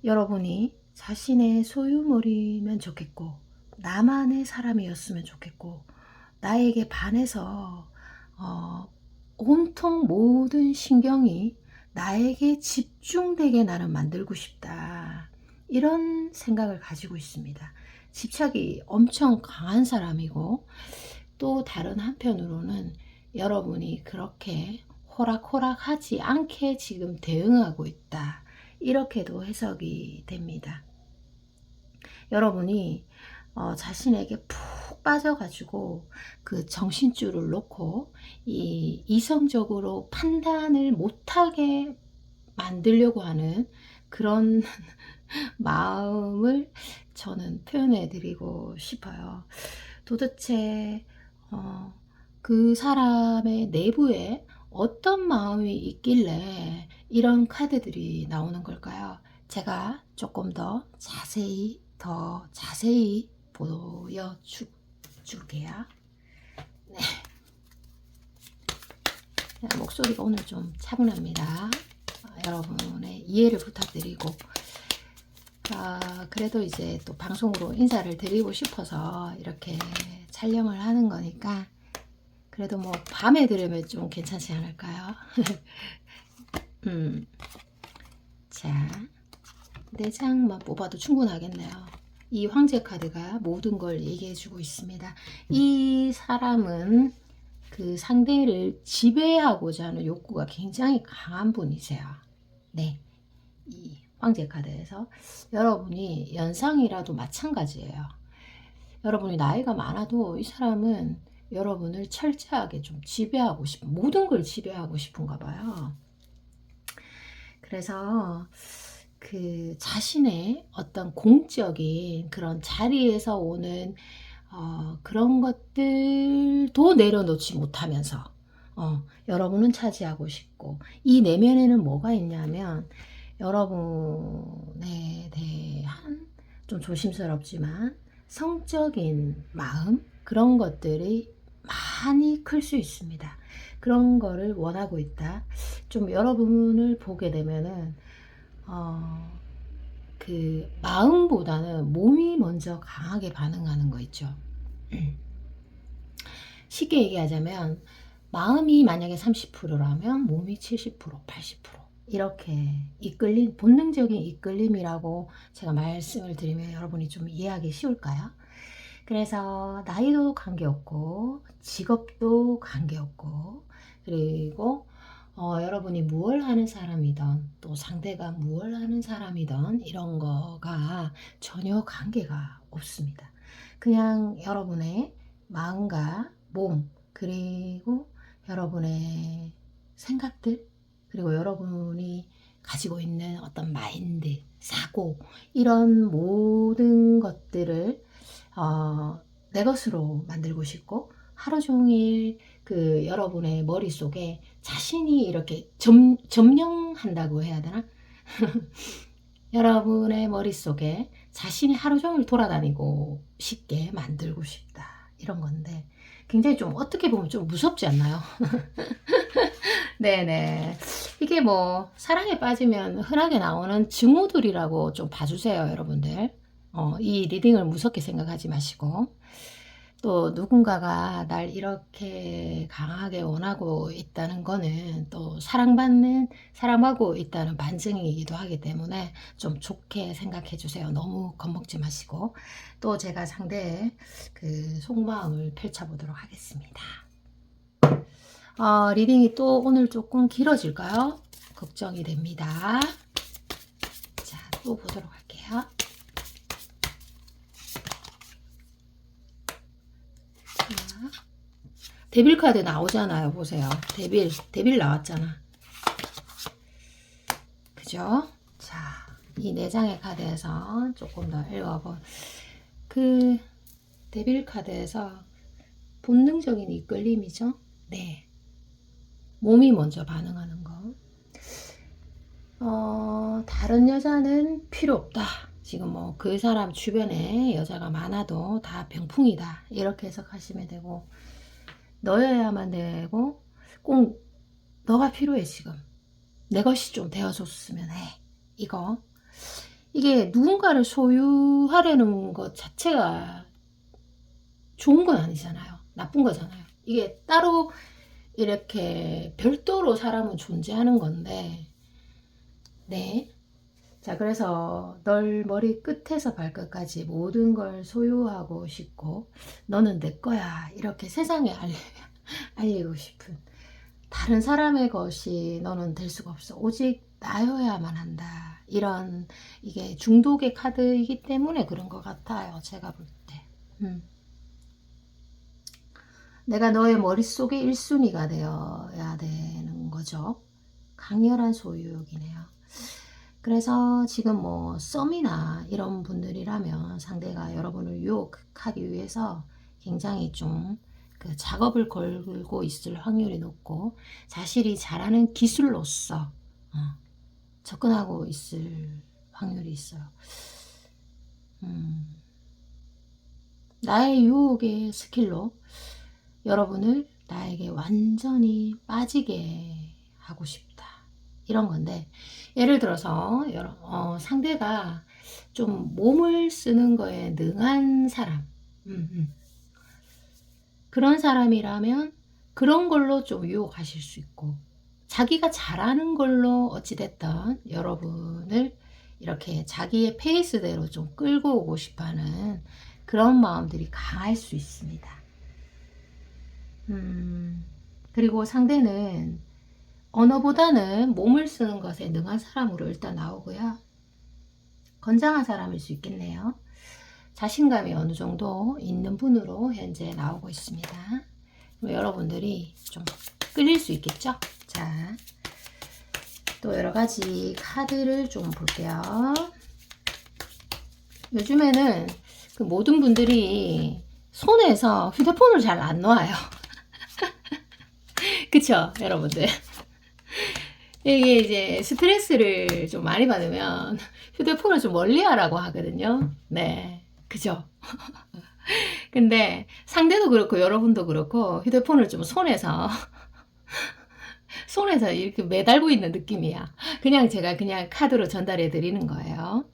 여러분이 자신의 소유물이면 좋겠고, 나만의 사람이었으면 좋겠고, 나에게 반해서 온통 모든 신경이 나에게 집중되게 나는 만들고 싶다. 이런 생각을 가지고 있습니다. 집착이 엄청 강한 사람이고, 또 다른 한편으로는 여러분이 그렇게 호락호락하지 않게 지금 대응하고 있다. 이렇게도 해석이 됩니다. 여러분이 자신에게 푹 빠져가지고 그 정신줄을 놓고 이 이성적으로 판단을 못하게 만들려고 하는 그런 마음을 저는 표현해 드리고 싶어요. 도대체 그 사람의 내부에 어떤 마음이 있길래 이런 카드들이 나오는 걸까요? 제가 조금 더 자세히 보여줄게요. 네. 목소리가 오늘 좀 차분합니다. 여러분의 이해를 부탁드리고, 그래도 이제 또 방송으로 인사를 드리고 싶어서 이렇게 촬영을 하는 거니까, 그래도 뭐 밤에 들으면 좀 괜찮지 않을까요? 자, 4장만 뽑아도 충분하겠네요. 이 황제 카드가 모든 걸 얘기해 주고 있습니다. 이 사람은 그 상대를 지배하고자 하는 욕구가 굉장히 강한 분이세요. 네, 이 황제 카드에서 여러분이 연상이라도 마찬가지예요. 여러분이 나이가 많아도 이 사람은 여러분을 철저하게 좀 지배하고 싶은, 모든 걸 지배하고 싶은가 봐요. 그래서 그 자신의 어떤 공적인 그런 자리에서 오는 그런 것들도 내려놓지 못하면서 여러분은 차지하고 싶고, 이 내면에는 뭐가 있냐면 여러분에 대한 좀 조심스럽지만 성적인 마음, 그런 것들이 많이 클 수 있습니다. 그런 거를 원하고 있다. 좀 여러분을 보게 되면은 그 마음보다는 몸이 먼저 강하게 반응하는 거 있죠. 쉽게 얘기하자면 마음이 만약에 30%라면 몸이 70%, 80% 이렇게 이끌림, 본능적인 이끌림이라고 제가 말씀을 드리면 여러분이 좀 이해하기 쉬울까요? 그래서 나이도 관계없고 직업도 관계없고, 그리고 여러분이 무엇을 하는 사람이든 또 상대가 무엇을 하는 사람이든 이런 거가 전혀 관계가 없습니다. 그냥 여러분의 마음과 몸, 그리고 여러분의 생각들, 그리고 여러분이 가지고 있는 어떤 마인드, 사고, 이런 모든 것들을 내 것으로 만들고 싶고, 하루 종일 그 여러분의 머릿속에 자신이 이렇게 점령한다고 해야 되나? 여러분의 머릿속에 자신이 하루 종일 돌아다니고 싶게 만들고 싶다. 이런 건데, 굉장히 좀 어떻게 보면 좀 무섭지 않나요? 네네. 이게 뭐 사랑에 빠지면 흔하게 나오는 증오들이라고 좀 봐주세요, 여러분들. 이 리딩을 무섭게 생각하지 마시고, 또 누군가가 날 이렇게 강하게 원하고 있다는 거는 또 사랑하고 있다는 반증이기도 하기 때문에 좀 좋게 생각해 주세요. 너무 겁먹지 마시고. 또 제가 상대의 그 속마음을 펼쳐보도록 하겠습니다. 리딩이 또 오늘 조금 길어질까요? 걱정이 됩니다. 자, 또 보도록 할게요. 데빌 카드 나오잖아요. 보세요. 데빌 나왔잖아. 그죠? 자, 이 4장의 카드에서 조금 더 읽어본 그 데빌 카드에서 본능적인 이끌림이죠. 네. 몸이 먼저 반응하는 거. 다른 여자는 필요 없다. 지금 뭐 그 사람 주변에 여자가 많아도 다 병풍이다. 이렇게 해석하시면 되고, 너여야만 되고 꼭 너가 필요해. 지금 내 것이 좀 되어줬으면 해. 이게 누군가를 소유하려는 것 자체가 좋은 건 아니잖아요. 나쁜 거잖아요. 이게 따로 이렇게 별도로 사람은 존재하는 건데, 네. 자, 그래서 널 머리 끝에서 발끝까지 모든 걸 소유하고 싶고, 너는 내 거야. 이렇게 세상에 알리고 싶은. 다른 사람의 것이 너는 될 수가 없어. 오직 나여야만 한다. 이런, 이게 중독의 카드이기 때문에 그런 것 같아요. 제가 볼 때. 내가 너의 머릿속에 1순위가 되어야 되는 거죠. 강렬한 소유욕이네요. 그래서 지금 뭐 썸이나 이런 분들이라면 상대가 여러분을 유혹하기 위해서 굉장히 좀 그 작업을 걸고 있을 확률이 높고, 자신이 잘하는 기술로서 접근하고 있을 확률이 있어요. 나의 유혹의 스킬로 여러분을 나에게 완전히 빠지게 하고 싶다. 이런 건데, 예를 들어서 상대가 좀 몸을 쓰는 거에 능한 사람, 그런 사람이라면 그런 걸로 좀 유혹하실 수 있고, 자기가 잘하는 걸로 어찌됐든 여러분을 이렇게 자기의 페이스대로 좀 끌고 오고 싶어하는 그런 마음들이 강할 수 있습니다. 그리고 상대는 언어보다는 몸을 쓰는 것에 능한 사람으로 일단 나오고요. 건장한 사람일 수 있겠네요. 자신감이 어느 정도 있는 분으로 현재 나오고 있습니다. 여러분들이 좀 끌릴 수 있겠죠? 자, 또 여러 가지 카드를 좀 볼게요. 요즘에는 그 모든 분들이 손에서 휴대폰을 잘 안 놔요. 그쵸, 여러분들? 이게 이제 스트레스를 좀 많이 받으면 휴대폰을 좀 멀리 하라고 하거든요. 네, 그죠? 근데 상대도 그렇고 여러분도 그렇고 휴대폰을 좀 손에서 이렇게 매달고 있는 느낌이야. 그냥 제가 그냥 카드로 전달해 드리는 거예요.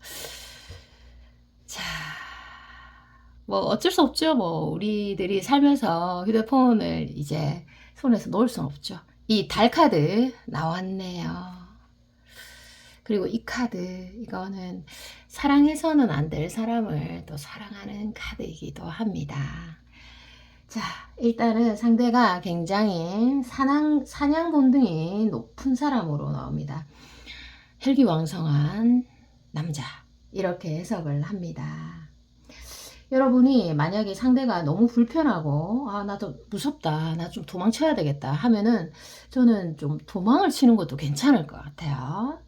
자, 뭐 어쩔 수 없죠. 뭐 우리들이 살면서 휴대폰을 이제 손에서 놓을 수는 없죠. 이 달 카드 나왔네요. 그리고 이 카드, 이거는 사랑해서는 안 될 사람을 또 사랑하는 카드이기도 합니다. 자, 일단은 상대가 굉장히 사냥 본능이 높은 사람으로 나옵니다. 혈기왕성한 남자, 이렇게 해석을 합니다. 여러분이 만약에 상대가 너무 불편하고, 나도 무섭다, 나 좀 도망쳐야 되겠다 하면은 저는 좀 도망을 치는 것도 괜찮을 것 같아요.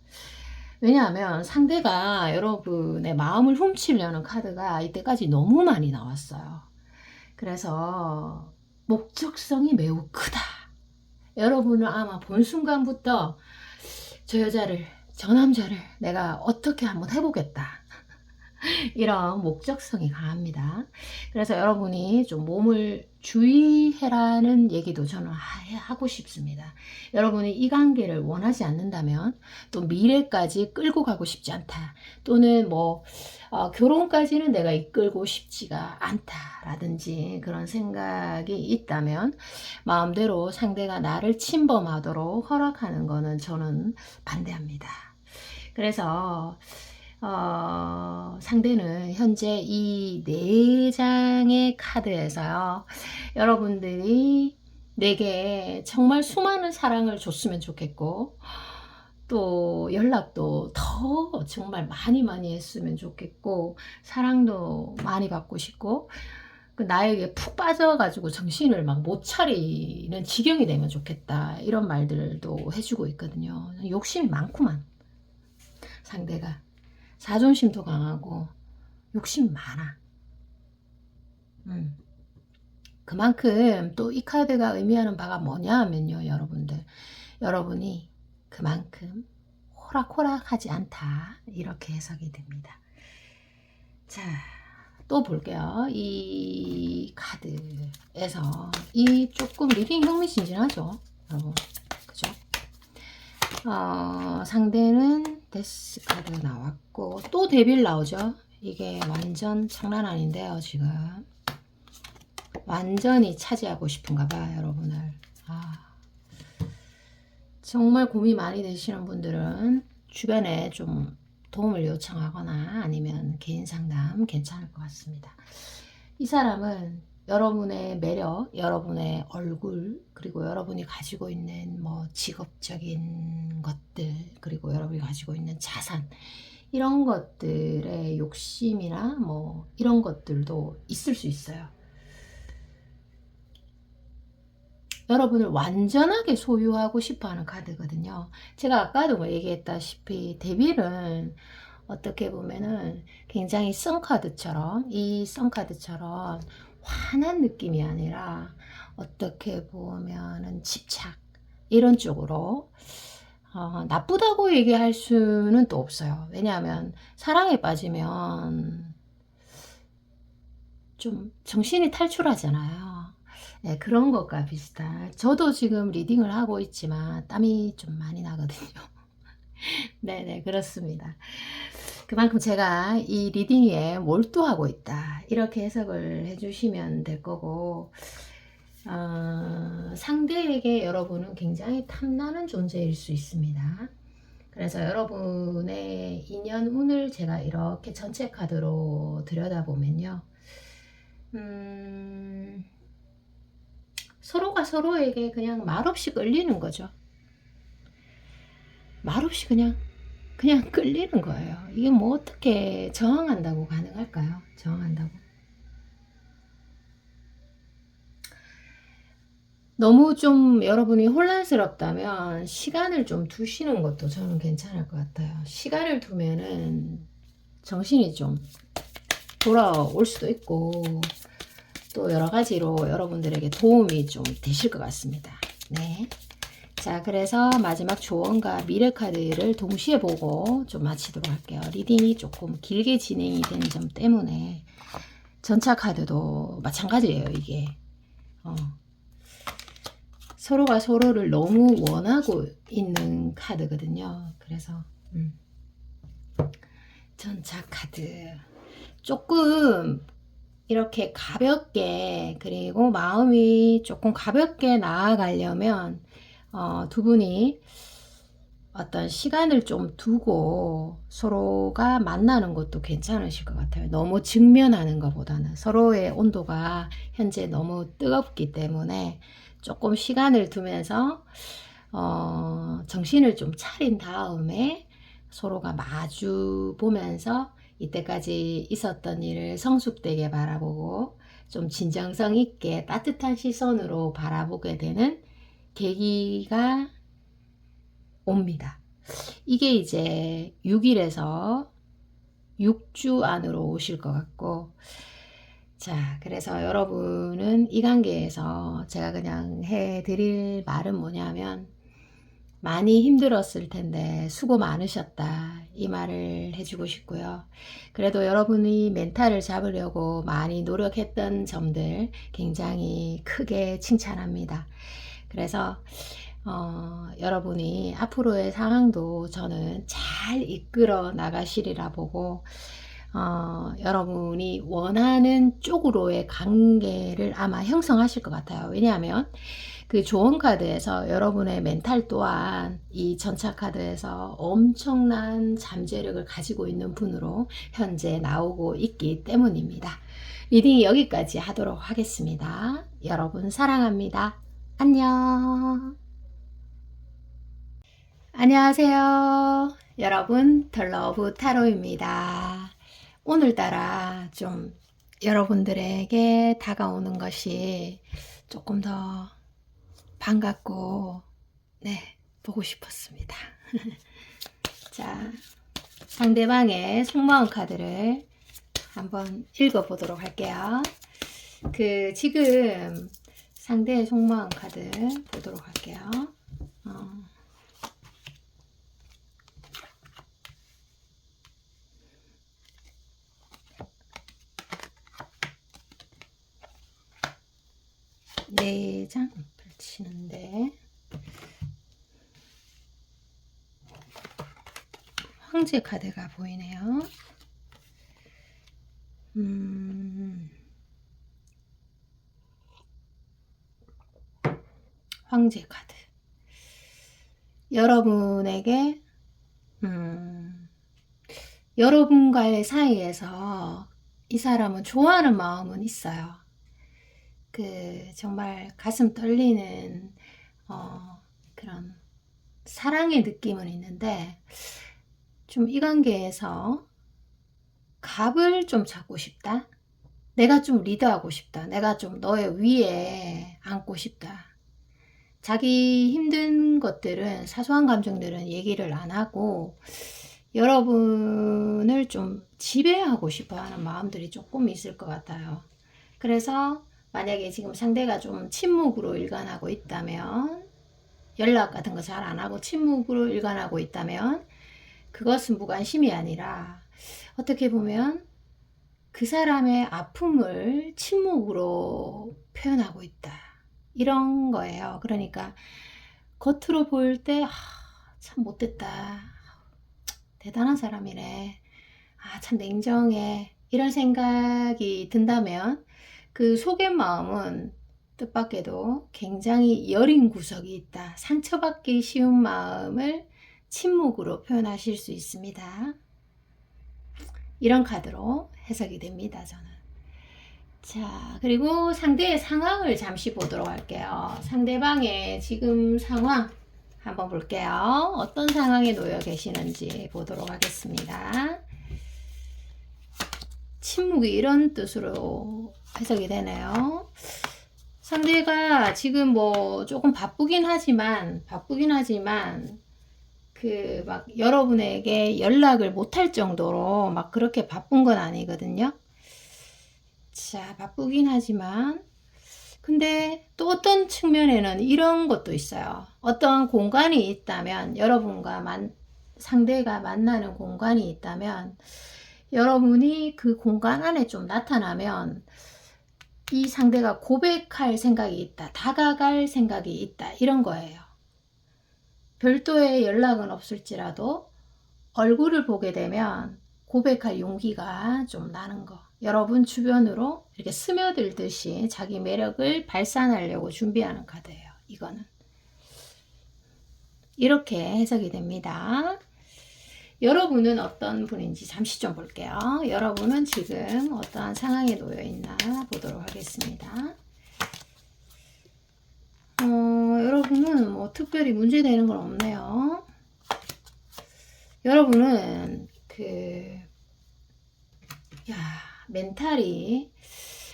왜냐하면 상대가 여러분의 마음을 훔치려는 카드가 이때까지 너무 많이 나왔어요. 그래서 목적성이 매우 크다. 여러분은 아마 본 순간부터 저 남자를 내가 어떻게 한번 해보겠다. 이런 목적성이 강합니다. 그래서 여러분이 좀 몸을 주의해라는 얘기도 저는 하고 싶습니다. 여러분이 이 관계를 원하지 않는다면, 또 미래까지 끌고 가고 싶지 않다, 또는 뭐 결혼까지는 내가 이끌고 싶지가 않다라든지 그런 생각이 있다면, 마음대로 상대가 나를 침범하도록 허락하는 거는 저는 반대합니다. 그래서 상대는 현재 이 4장의 카드에서요, 여러분들이 내게 정말 수많은 사랑을 줬으면 좋겠고, 또 연락도 더 정말 많이 했으면 좋겠고, 사랑도 많이 받고 싶고, 나에게 푹 빠져가지고 정신을 막 못 차리는 지경이 되면 좋겠다, 이런 말들도 해주고 있거든요. 욕심이 많구만, 상대가. 자존심도 강하고 욕심 많아. 그만큼 또 이 카드가 의미하는 바가 뭐냐 하면요, 여러분이 그만큼 호락호락하지 않다, 이렇게 해석이 됩니다. 자, 또 볼게요. 이 카드에서 이 조금 리딩 흥미진진하죠, 여러분. 그죠? 상대는 데스 카드 나왔고 또 데빌 나오죠. 이게 완전 장난 아닌데요. 지금 완전히 차지하고 싶은가 봐요, 여러분을. 정말 고민 많이 되시는 분들은 주변에 좀 도움을 요청하거나 아니면 개인 상담 괜찮을 것 같습니다. 이 사람은 여러분의 매력, 여러분의 얼굴, 그리고 여러분이 가지고 있는 뭐 직업적인 것들, 그리고 여러분이 가지고 있는 자산, 이런 것들의 욕심이나 뭐 이런 것들도 있을 수 있어요. 여러분을 완전하게 소유하고 싶어하는 카드거든요. 제가 아까도 뭐 얘기했다시피 데빌은 어떻게 보면은 굉장히 썬카드처럼, 이 썬카드처럼 환한 느낌이 아니라 어떻게 보면은 집착 이런 쪽으로 나쁘다고 얘기할 수는 또 없어요. 왜냐하면 사랑에 빠지면 좀 정신이 탈출하잖아요. 네, 그런 것과 비슷한. 저도 지금 리딩을 하고 있지만 땀이 좀 많이 나거든요. 네네, 그렇습니다. 그만큼 제가 이 리딩에 몰두하고 있다, 이렇게 해석을 해주시면 될 거고, 상대에게 여러분은 굉장히 탐나는 존재일 수 있습니다. 그래서 여러분의 인연운을 제가 이렇게 전체 카드로 들여다보면요, 서로가 서로에게 그냥 말없이 끌리는 거죠. 말없이 그냥 끌리는 거예요. 이게 뭐 어떻게 저항한다고 가능할까요? 저항한다고. 너무 좀 여러분이 혼란스럽다면 시간을 좀 두시는 것도 저는 괜찮을 것 같아요. 시간을 두면은 정신이 좀 돌아올 수도 있고 또 여러 가지로 여러분들에게 도움이 좀 되실 것 같습니다. 네. 자, 그래서 마지막 조언과 미래 카드를 동시에 보고 좀 마치도록 할게요. 리딩이 조금 길게 진행이 된 점 때문에 전차 카드도 마찬가지예요, 이게. 서로가 서로를 너무 원하고 있는 카드거든요. 그래서 전차 카드 조금 이렇게 가볍게, 그리고 마음이 조금 가볍게 나아가려면 두 분이 어떤 시간을 좀 두고 서로가 만나는 것도 괜찮으실 것 같아요. 너무 직면하는 것보다는 서로의 온도가 현재 너무 뜨겁기 때문에 조금 시간을 두면서 정신을 좀 차린 다음에 서로가 마주 보면서 이때까지 있었던 일을 성숙되게 바라보고 좀 진정성 있게 따뜻한 시선으로 바라보게 되는 계기가 옵니다. 이게 이제 6일에서 6주 안으로 오실 것 같고, 자, 그래서 여러분은 이 관계에서 제가 그냥 해드릴 말은 뭐냐면, 많이 힘들었을 텐데 수고 많으셨다, 이 말을 해주고 싶고요. 그래도 여러분이 멘탈을 잡으려고 많이 노력했던 점들 굉장히 크게 칭찬합니다. 그래서 여러분이 앞으로의 상황도 저는 잘 이끌어 나가시리라 보고, 여러분이 원하는 쪽으로의 관계를 아마 형성하실 것 같아요. 왜냐하면 그 조언 카드에서 여러분의 멘탈 또한 이 전차 카드에서 엄청난 잠재력을 가지고 있는 분으로 현재 나오고 있기 때문입니다. 리딩이 여기까지 하도록 하겠습니다. 여러분 사랑합니다. 안녕. 안녕하세요. 여러분, 덜러브 타로입니다. 오늘따라 좀 여러분들에게 다가오는 것이 조금 더 반갑고, 네, 보고 싶었습니다. 자, 상대방의 속마음 카드를 한번 읽어보도록 할게요. 지금 상대의 속마음 카드 보도록 할게요. 4장 펼치는데 황제 카드가 보이네요. 황제 카드. 여러분에게 여러분과의 사이에서 이 사람은 좋아하는 마음은 있어요. 정말 가슴 떨리는 그런 사랑의 느낌은 있는데 좀 이 관계에서 갑을 좀 잡고 싶다. 내가 좀 리드하고 싶다. 내가 좀 너의 위에 앉고 싶다. 자기 힘든 것들은, 사소한 감정들은 얘기를 안 하고 여러분을 좀 지배하고 싶어 하는 마음들이 조금 있을 것 같아요. 그래서 만약에 지금 상대가 좀 침묵으로 일관하고 있다면, 연락 같은 거 잘 안 하고 침묵으로 일관하고 있다면 그것은 무관심이 아니라 어떻게 보면 그 사람의 아픔을 침묵으로 표현하고 있다. 이런 거예요. 그러니까 겉으로 보일 때 참 못됐다. 대단한 사람이네. 참 냉정해. 이런 생각이 든다면 그 속의 마음은 뜻밖에도 굉장히 여린 구석이 있다. 상처받기 쉬운 마음을 침묵으로 표현하실 수 있습니다. 이런 카드로 해석이 됩니다, 저는. 자, 그리고 상대의 상황을 잠시 보도록 할게요. 상대방의 지금 상황 한번 볼게요. 어떤 상황에 놓여 계시는지 보도록 하겠습니다. 침묵이 이런 뜻으로 해석이 되네요. 상대가 지금 뭐 조금 바쁘긴 하지만 막 여러분에게 연락을 못할 정도로 막 그렇게 바쁜 건 아니거든요. 자, 바쁘긴 하지만 근데 또 어떤 측면에는 이런 것도 있어요. 어떤 공간이 있다면, 여러분과 상대가 만나는 공간이 있다면 여러분이 그 공간 안에 좀 나타나면 이 상대가 고백할 생각이 있다, 다가갈 생각이 있다, 이런 거예요. 별도의 연락은 없을지라도 얼굴을 보게 되면 고백할 용기가 좀 나는 거. 여러분 주변으로 이렇게 스며들듯이 자기 매력을 발산하려고 준비하는 카드예요. 이거는. 이렇게 해석이 됩니다. 여러분은 어떤 분인지 잠시 좀 볼게요. 여러분은 지금 어떠한 상황에 놓여 있나 보도록 하겠습니다. 여러분은 뭐 특별히 문제되는 건 없네요. 여러분은 멘탈이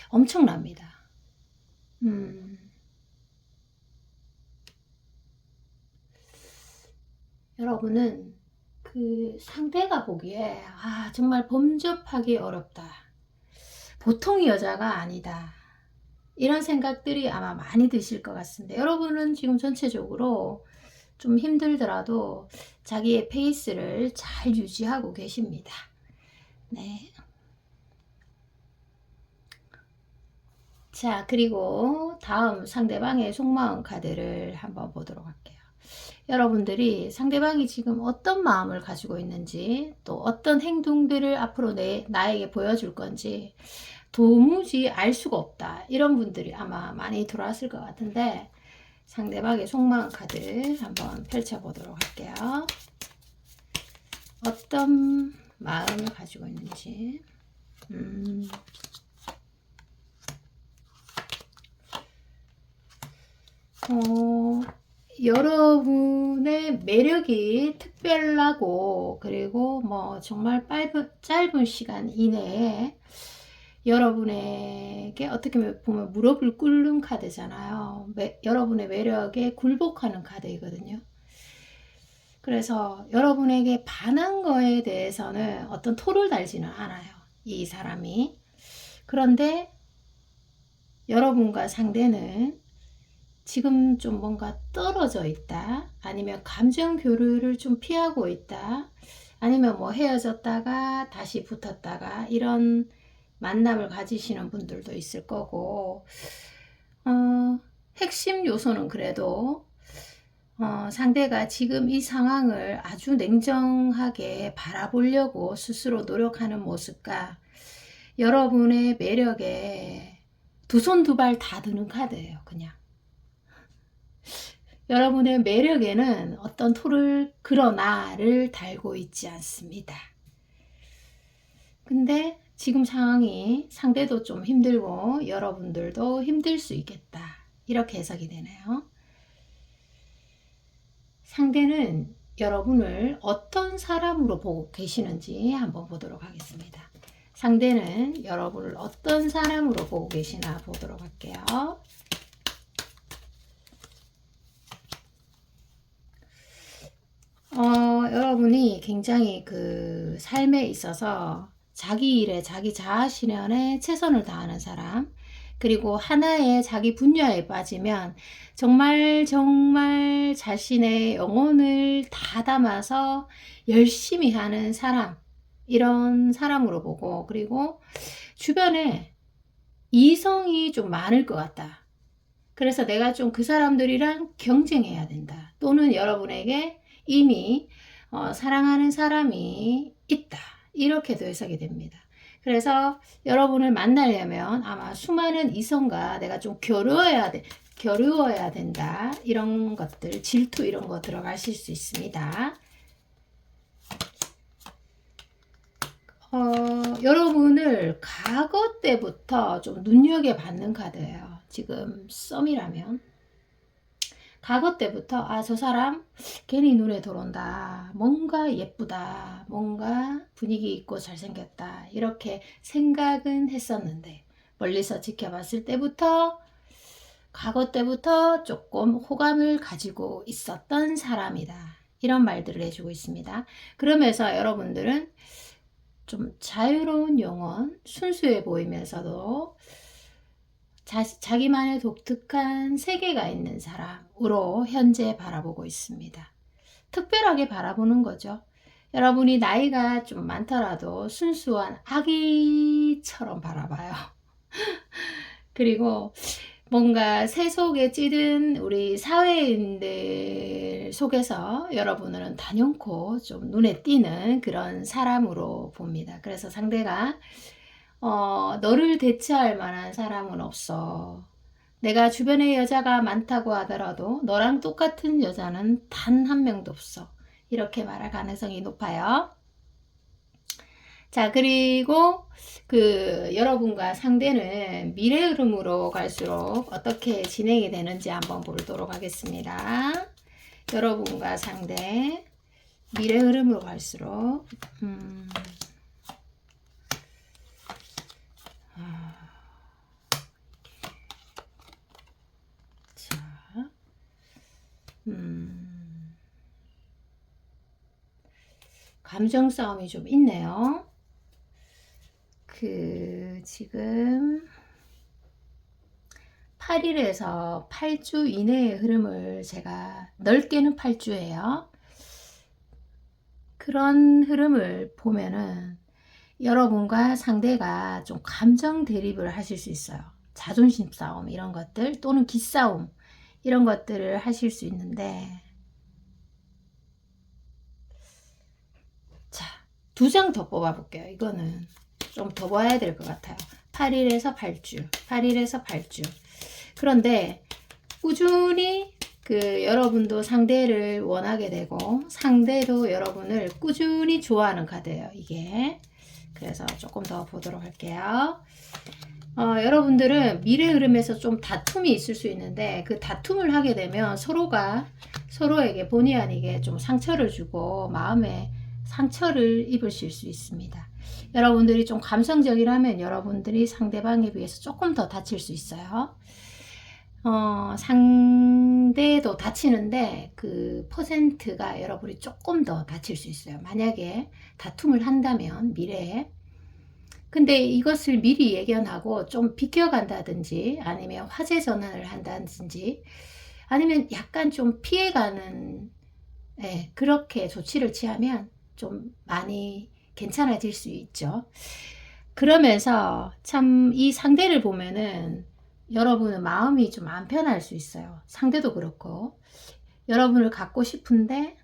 엄청납니다. 여러분은 상대가 보기에 정말 범접하기 어렵다. 보통의 여자가 아니다. 이런 생각들이 아마 많이 드실 것 같습니다. 여러분은 지금 전체적으로 좀 힘들더라도 자기의 페이스를 잘 유지하고 계십니다. 네. 자, 그리고 다음 상대방의 속마음 카드를 한번 보도록 할게요. 여러분들이 상대방이 지금 어떤 마음을 가지고 있는지, 또 어떤 행동들을 앞으로 나에게 보여줄 건지 도무지 알 수가 없다. 이런 분들이 아마 많이 들어왔을 것 같은데, 상대방의 속마음 카드 한번 펼쳐보도록 할게요. 어떤 마음을 가지고 있는지. 여러분의 매력이 특별하고, 그리고 뭐 정말 짧은 시간 이내에 여러분에게 어떻게 보면 무릎을 꿇는 카드잖아요. 여러분의 매력에 굴복하는 카드이거든요. 그래서 여러분에게 반한 거에 대해서는 어떤 토를 달지는 않아요, 이 사람이. 그런데 여러분과 상대는 지금 좀 뭔가 떨어져 있다, 아니면 감정 교류를 좀 피하고 있다, 아니면 뭐 헤어졌다가 다시 붙었다가 이런 만남을 가지시는 분들도 있을 거고, 핵심 요소는 그래도 상대가 지금 이 상황을 아주 냉정하게 바라보려고 스스로 노력하는 모습과 여러분의 매력에 두 손 두 발 다 드는 카드예요. 그냥 여러분의 매력에는 어떤 토를 그러나를 달고 있지 않습니다. 근데 지금 상황이 상대도 좀 힘들고 여러분들도 힘들 수 있겠다. 이렇게 해석이 되네요. 상대는 여러분을 어떤 사람으로 보고 계시는지 한번 보도록 하겠습니다. 상대는 여러분을 어떤 사람으로 보고 계시나 보도록 할게요. 여러분이 굉장히 그 삶에 있어서 자기 일에 자기 자아 실현에 최선을 다하는 사람, 그리고 하나의 자기 분야에 빠지면 정말 자신의 영혼을 다 담아서 열심히 하는 사람, 이런 사람으로 보고, 그리고 주변에 이성이 좀 많을 것 같다. 그래서 내가 좀 그 사람들이랑 경쟁해야 된다. 또는 여러분에게 이미 사랑하는 사람이 있다. 이렇게도 해석이 됩니다. 그래서 여러분을 만나려면 아마 수많은 이성과 내가 좀 겨루어야 된다. 이런 것들, 질투 이런 거 들어가실 수 있습니다. 여러분을 과거 때부터 좀 눈여겨받는 카드예요. 지금 썸이라면. 과거 때부터 저 사람 괜히 눈에 들어온다. 뭔가 예쁘다. 뭔가 분위기 있고 잘생겼다. 이렇게 생각은 했었는데 멀리서 지켜봤을 때부터 과거 때부터 조금 호감을 가지고 있었던 사람이다. 이런 말들을 해주고 있습니다. 그러면서 여러분들은 좀 자유로운 영혼, 순수해 보이면서도 자기만의 독특한 세계가 있는 사람으로 현재 바라보고 있습니다. 특별하게 바라보는 거죠. 여러분이 나이가 좀 많더라도 순수한 아기처럼 바라봐요. 그리고 뭔가 세속에 찌든 우리 사회인들 속에서 여러분은 단연코 좀 눈에 띄는 그런 사람으로 봅니다. 그래서 상대가 너를 대체할 만한 사람은 없어. 내가 주변에 여자가 많다고 하더라도 너랑 똑같은 여자는 단 한 명도 없어. 이렇게 말할 가능성이 높아요. 자, 그리고 여러분과 상대는 미래 흐름으로 갈수록 어떻게 진행이 되는지 한번 보도록 하겠습니다. 여러분과 상대 미래 흐름으로 갈수록 감정 싸움이 좀 있네요. 지금 8일에서 8주 이내의 흐름을 제가 넓게는 8주예요. 그런 흐름을 보면은 여러분과 상대가 좀 감정 대립을 하실 수 있어요. 자존심 싸움 이런 것들 또는 기싸움 이런 것들을 하실 수 있는데, 자, 2장 더 뽑아 볼게요. 이거는 좀 더 봐야 될 것 같아요. 8일에서 8주 8일에서 8주. 그런데 꾸준히 여러분도 상대를 원하게 되고 상대도 여러분을 꾸준히 좋아하는 카드예요. 이게. 그래서 조금 더 보도록 할게요. 여러분들은 미래 흐름에서 좀 다툼이 있을 수 있는데 그 다툼을 하게 되면 서로에게 본의 아니게 좀 상처를 주고 마음에 상처를 입으실 수 있습니다. 여러분들이 좀 감성적이라면 여러분들이 상대방에 비해서 조금 더 다칠 수 있어요. 상대도 다치는데 그 퍼센트가 여러분이 조금 더 다칠 수 있어요. 만약에 다툼을 한다면 미래에. 근데 이것을 미리 예견하고 좀 비껴간다든지 아니면 화재 전환을 한다든지 아니면 약간 좀 피해가는 그렇게 조치를 취하면 좀 많이 괜찮아질 수 있죠. 그러면서 참 이 상대를 보면은 여러분은 마음이 좀 안 편할 수 있어요. 상대도 그렇고. 여러분을 갖고 싶은데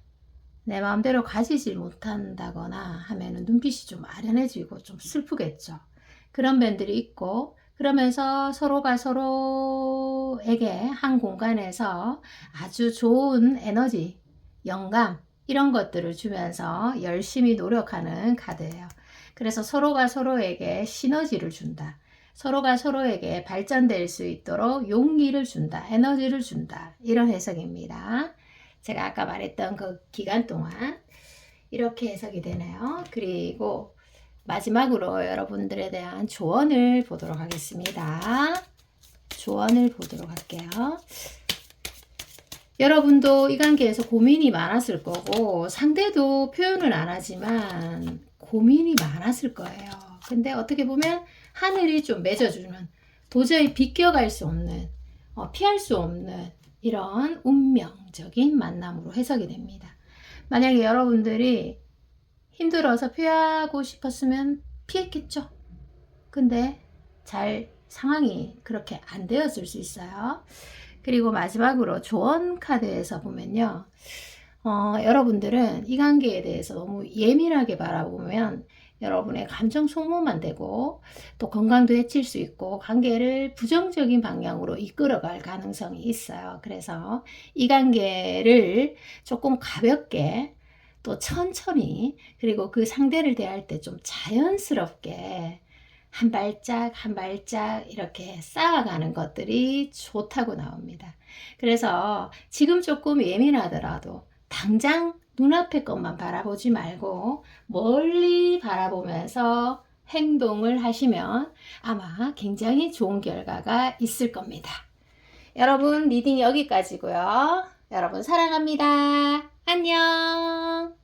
내 마음대로 가지질 못한다거나 하면은 눈빛이 좀 아련해지고 좀 슬프겠죠. 그런 면들이 있고, 그러면서 서로가 서로에게 한 공간에서 아주 좋은 에너지, 영감, 이런 것들을 주면서 열심히 노력하는 카드예요. 그래서 서로가 서로에게 시너지를 준다. 서로가 서로에게 발전될 수 있도록 용기를 준다. 에너지를 준다. 이런 해석입니다. 제가 아까 말했던 그 기간 동안 이렇게 해석이 되네요. 그리고 마지막으로 여러분들에 대한 조언을 보도록 하겠습니다. 조언을 보도록 할게요. 여러분도 이 관계에서 고민이 많았을 거고, 상대도 표현은 안 하지만 고민이 많았을 거예요. 근데 어떻게 보면 하늘이 좀 맺어주는, 도저히 비껴갈 수 없는, 피할 수 없는 이런 운명적인 만남으로 해석이 됩니다. 만약에 여러분들이 힘들어서 피하고 싶었으면 피했겠죠. 근데 잘 상황이 그렇게 안 되었을 수 있어요. 그리고 마지막으로 조언 카드에서 보면요. 여러분들은 이 관계에 대해서 너무 예민하게 바라보면 여러분의 감정 소모만 되고 또 건강도 해칠 수 있고 관계를 부정적인 방향으로 이끌어갈 가능성이 있어요. 그래서 이 관계를 조금 가볍게 또 천천히, 그리고 그 상대를 대할 때 좀 자연스럽게 한 발짝 한 발짝 이렇게 쌓아가는 것들이 좋다고 나옵니다. 그래서 지금 조금 예민하더라도 당장 눈앞의 것만 바라보지 말고 멀리 바라보면서 행동을 하시면 아마 굉장히 좋은 결과가 있을 겁니다. 여러분, 리딩 여기까지고요. 여러분 사랑합니다. 안녕.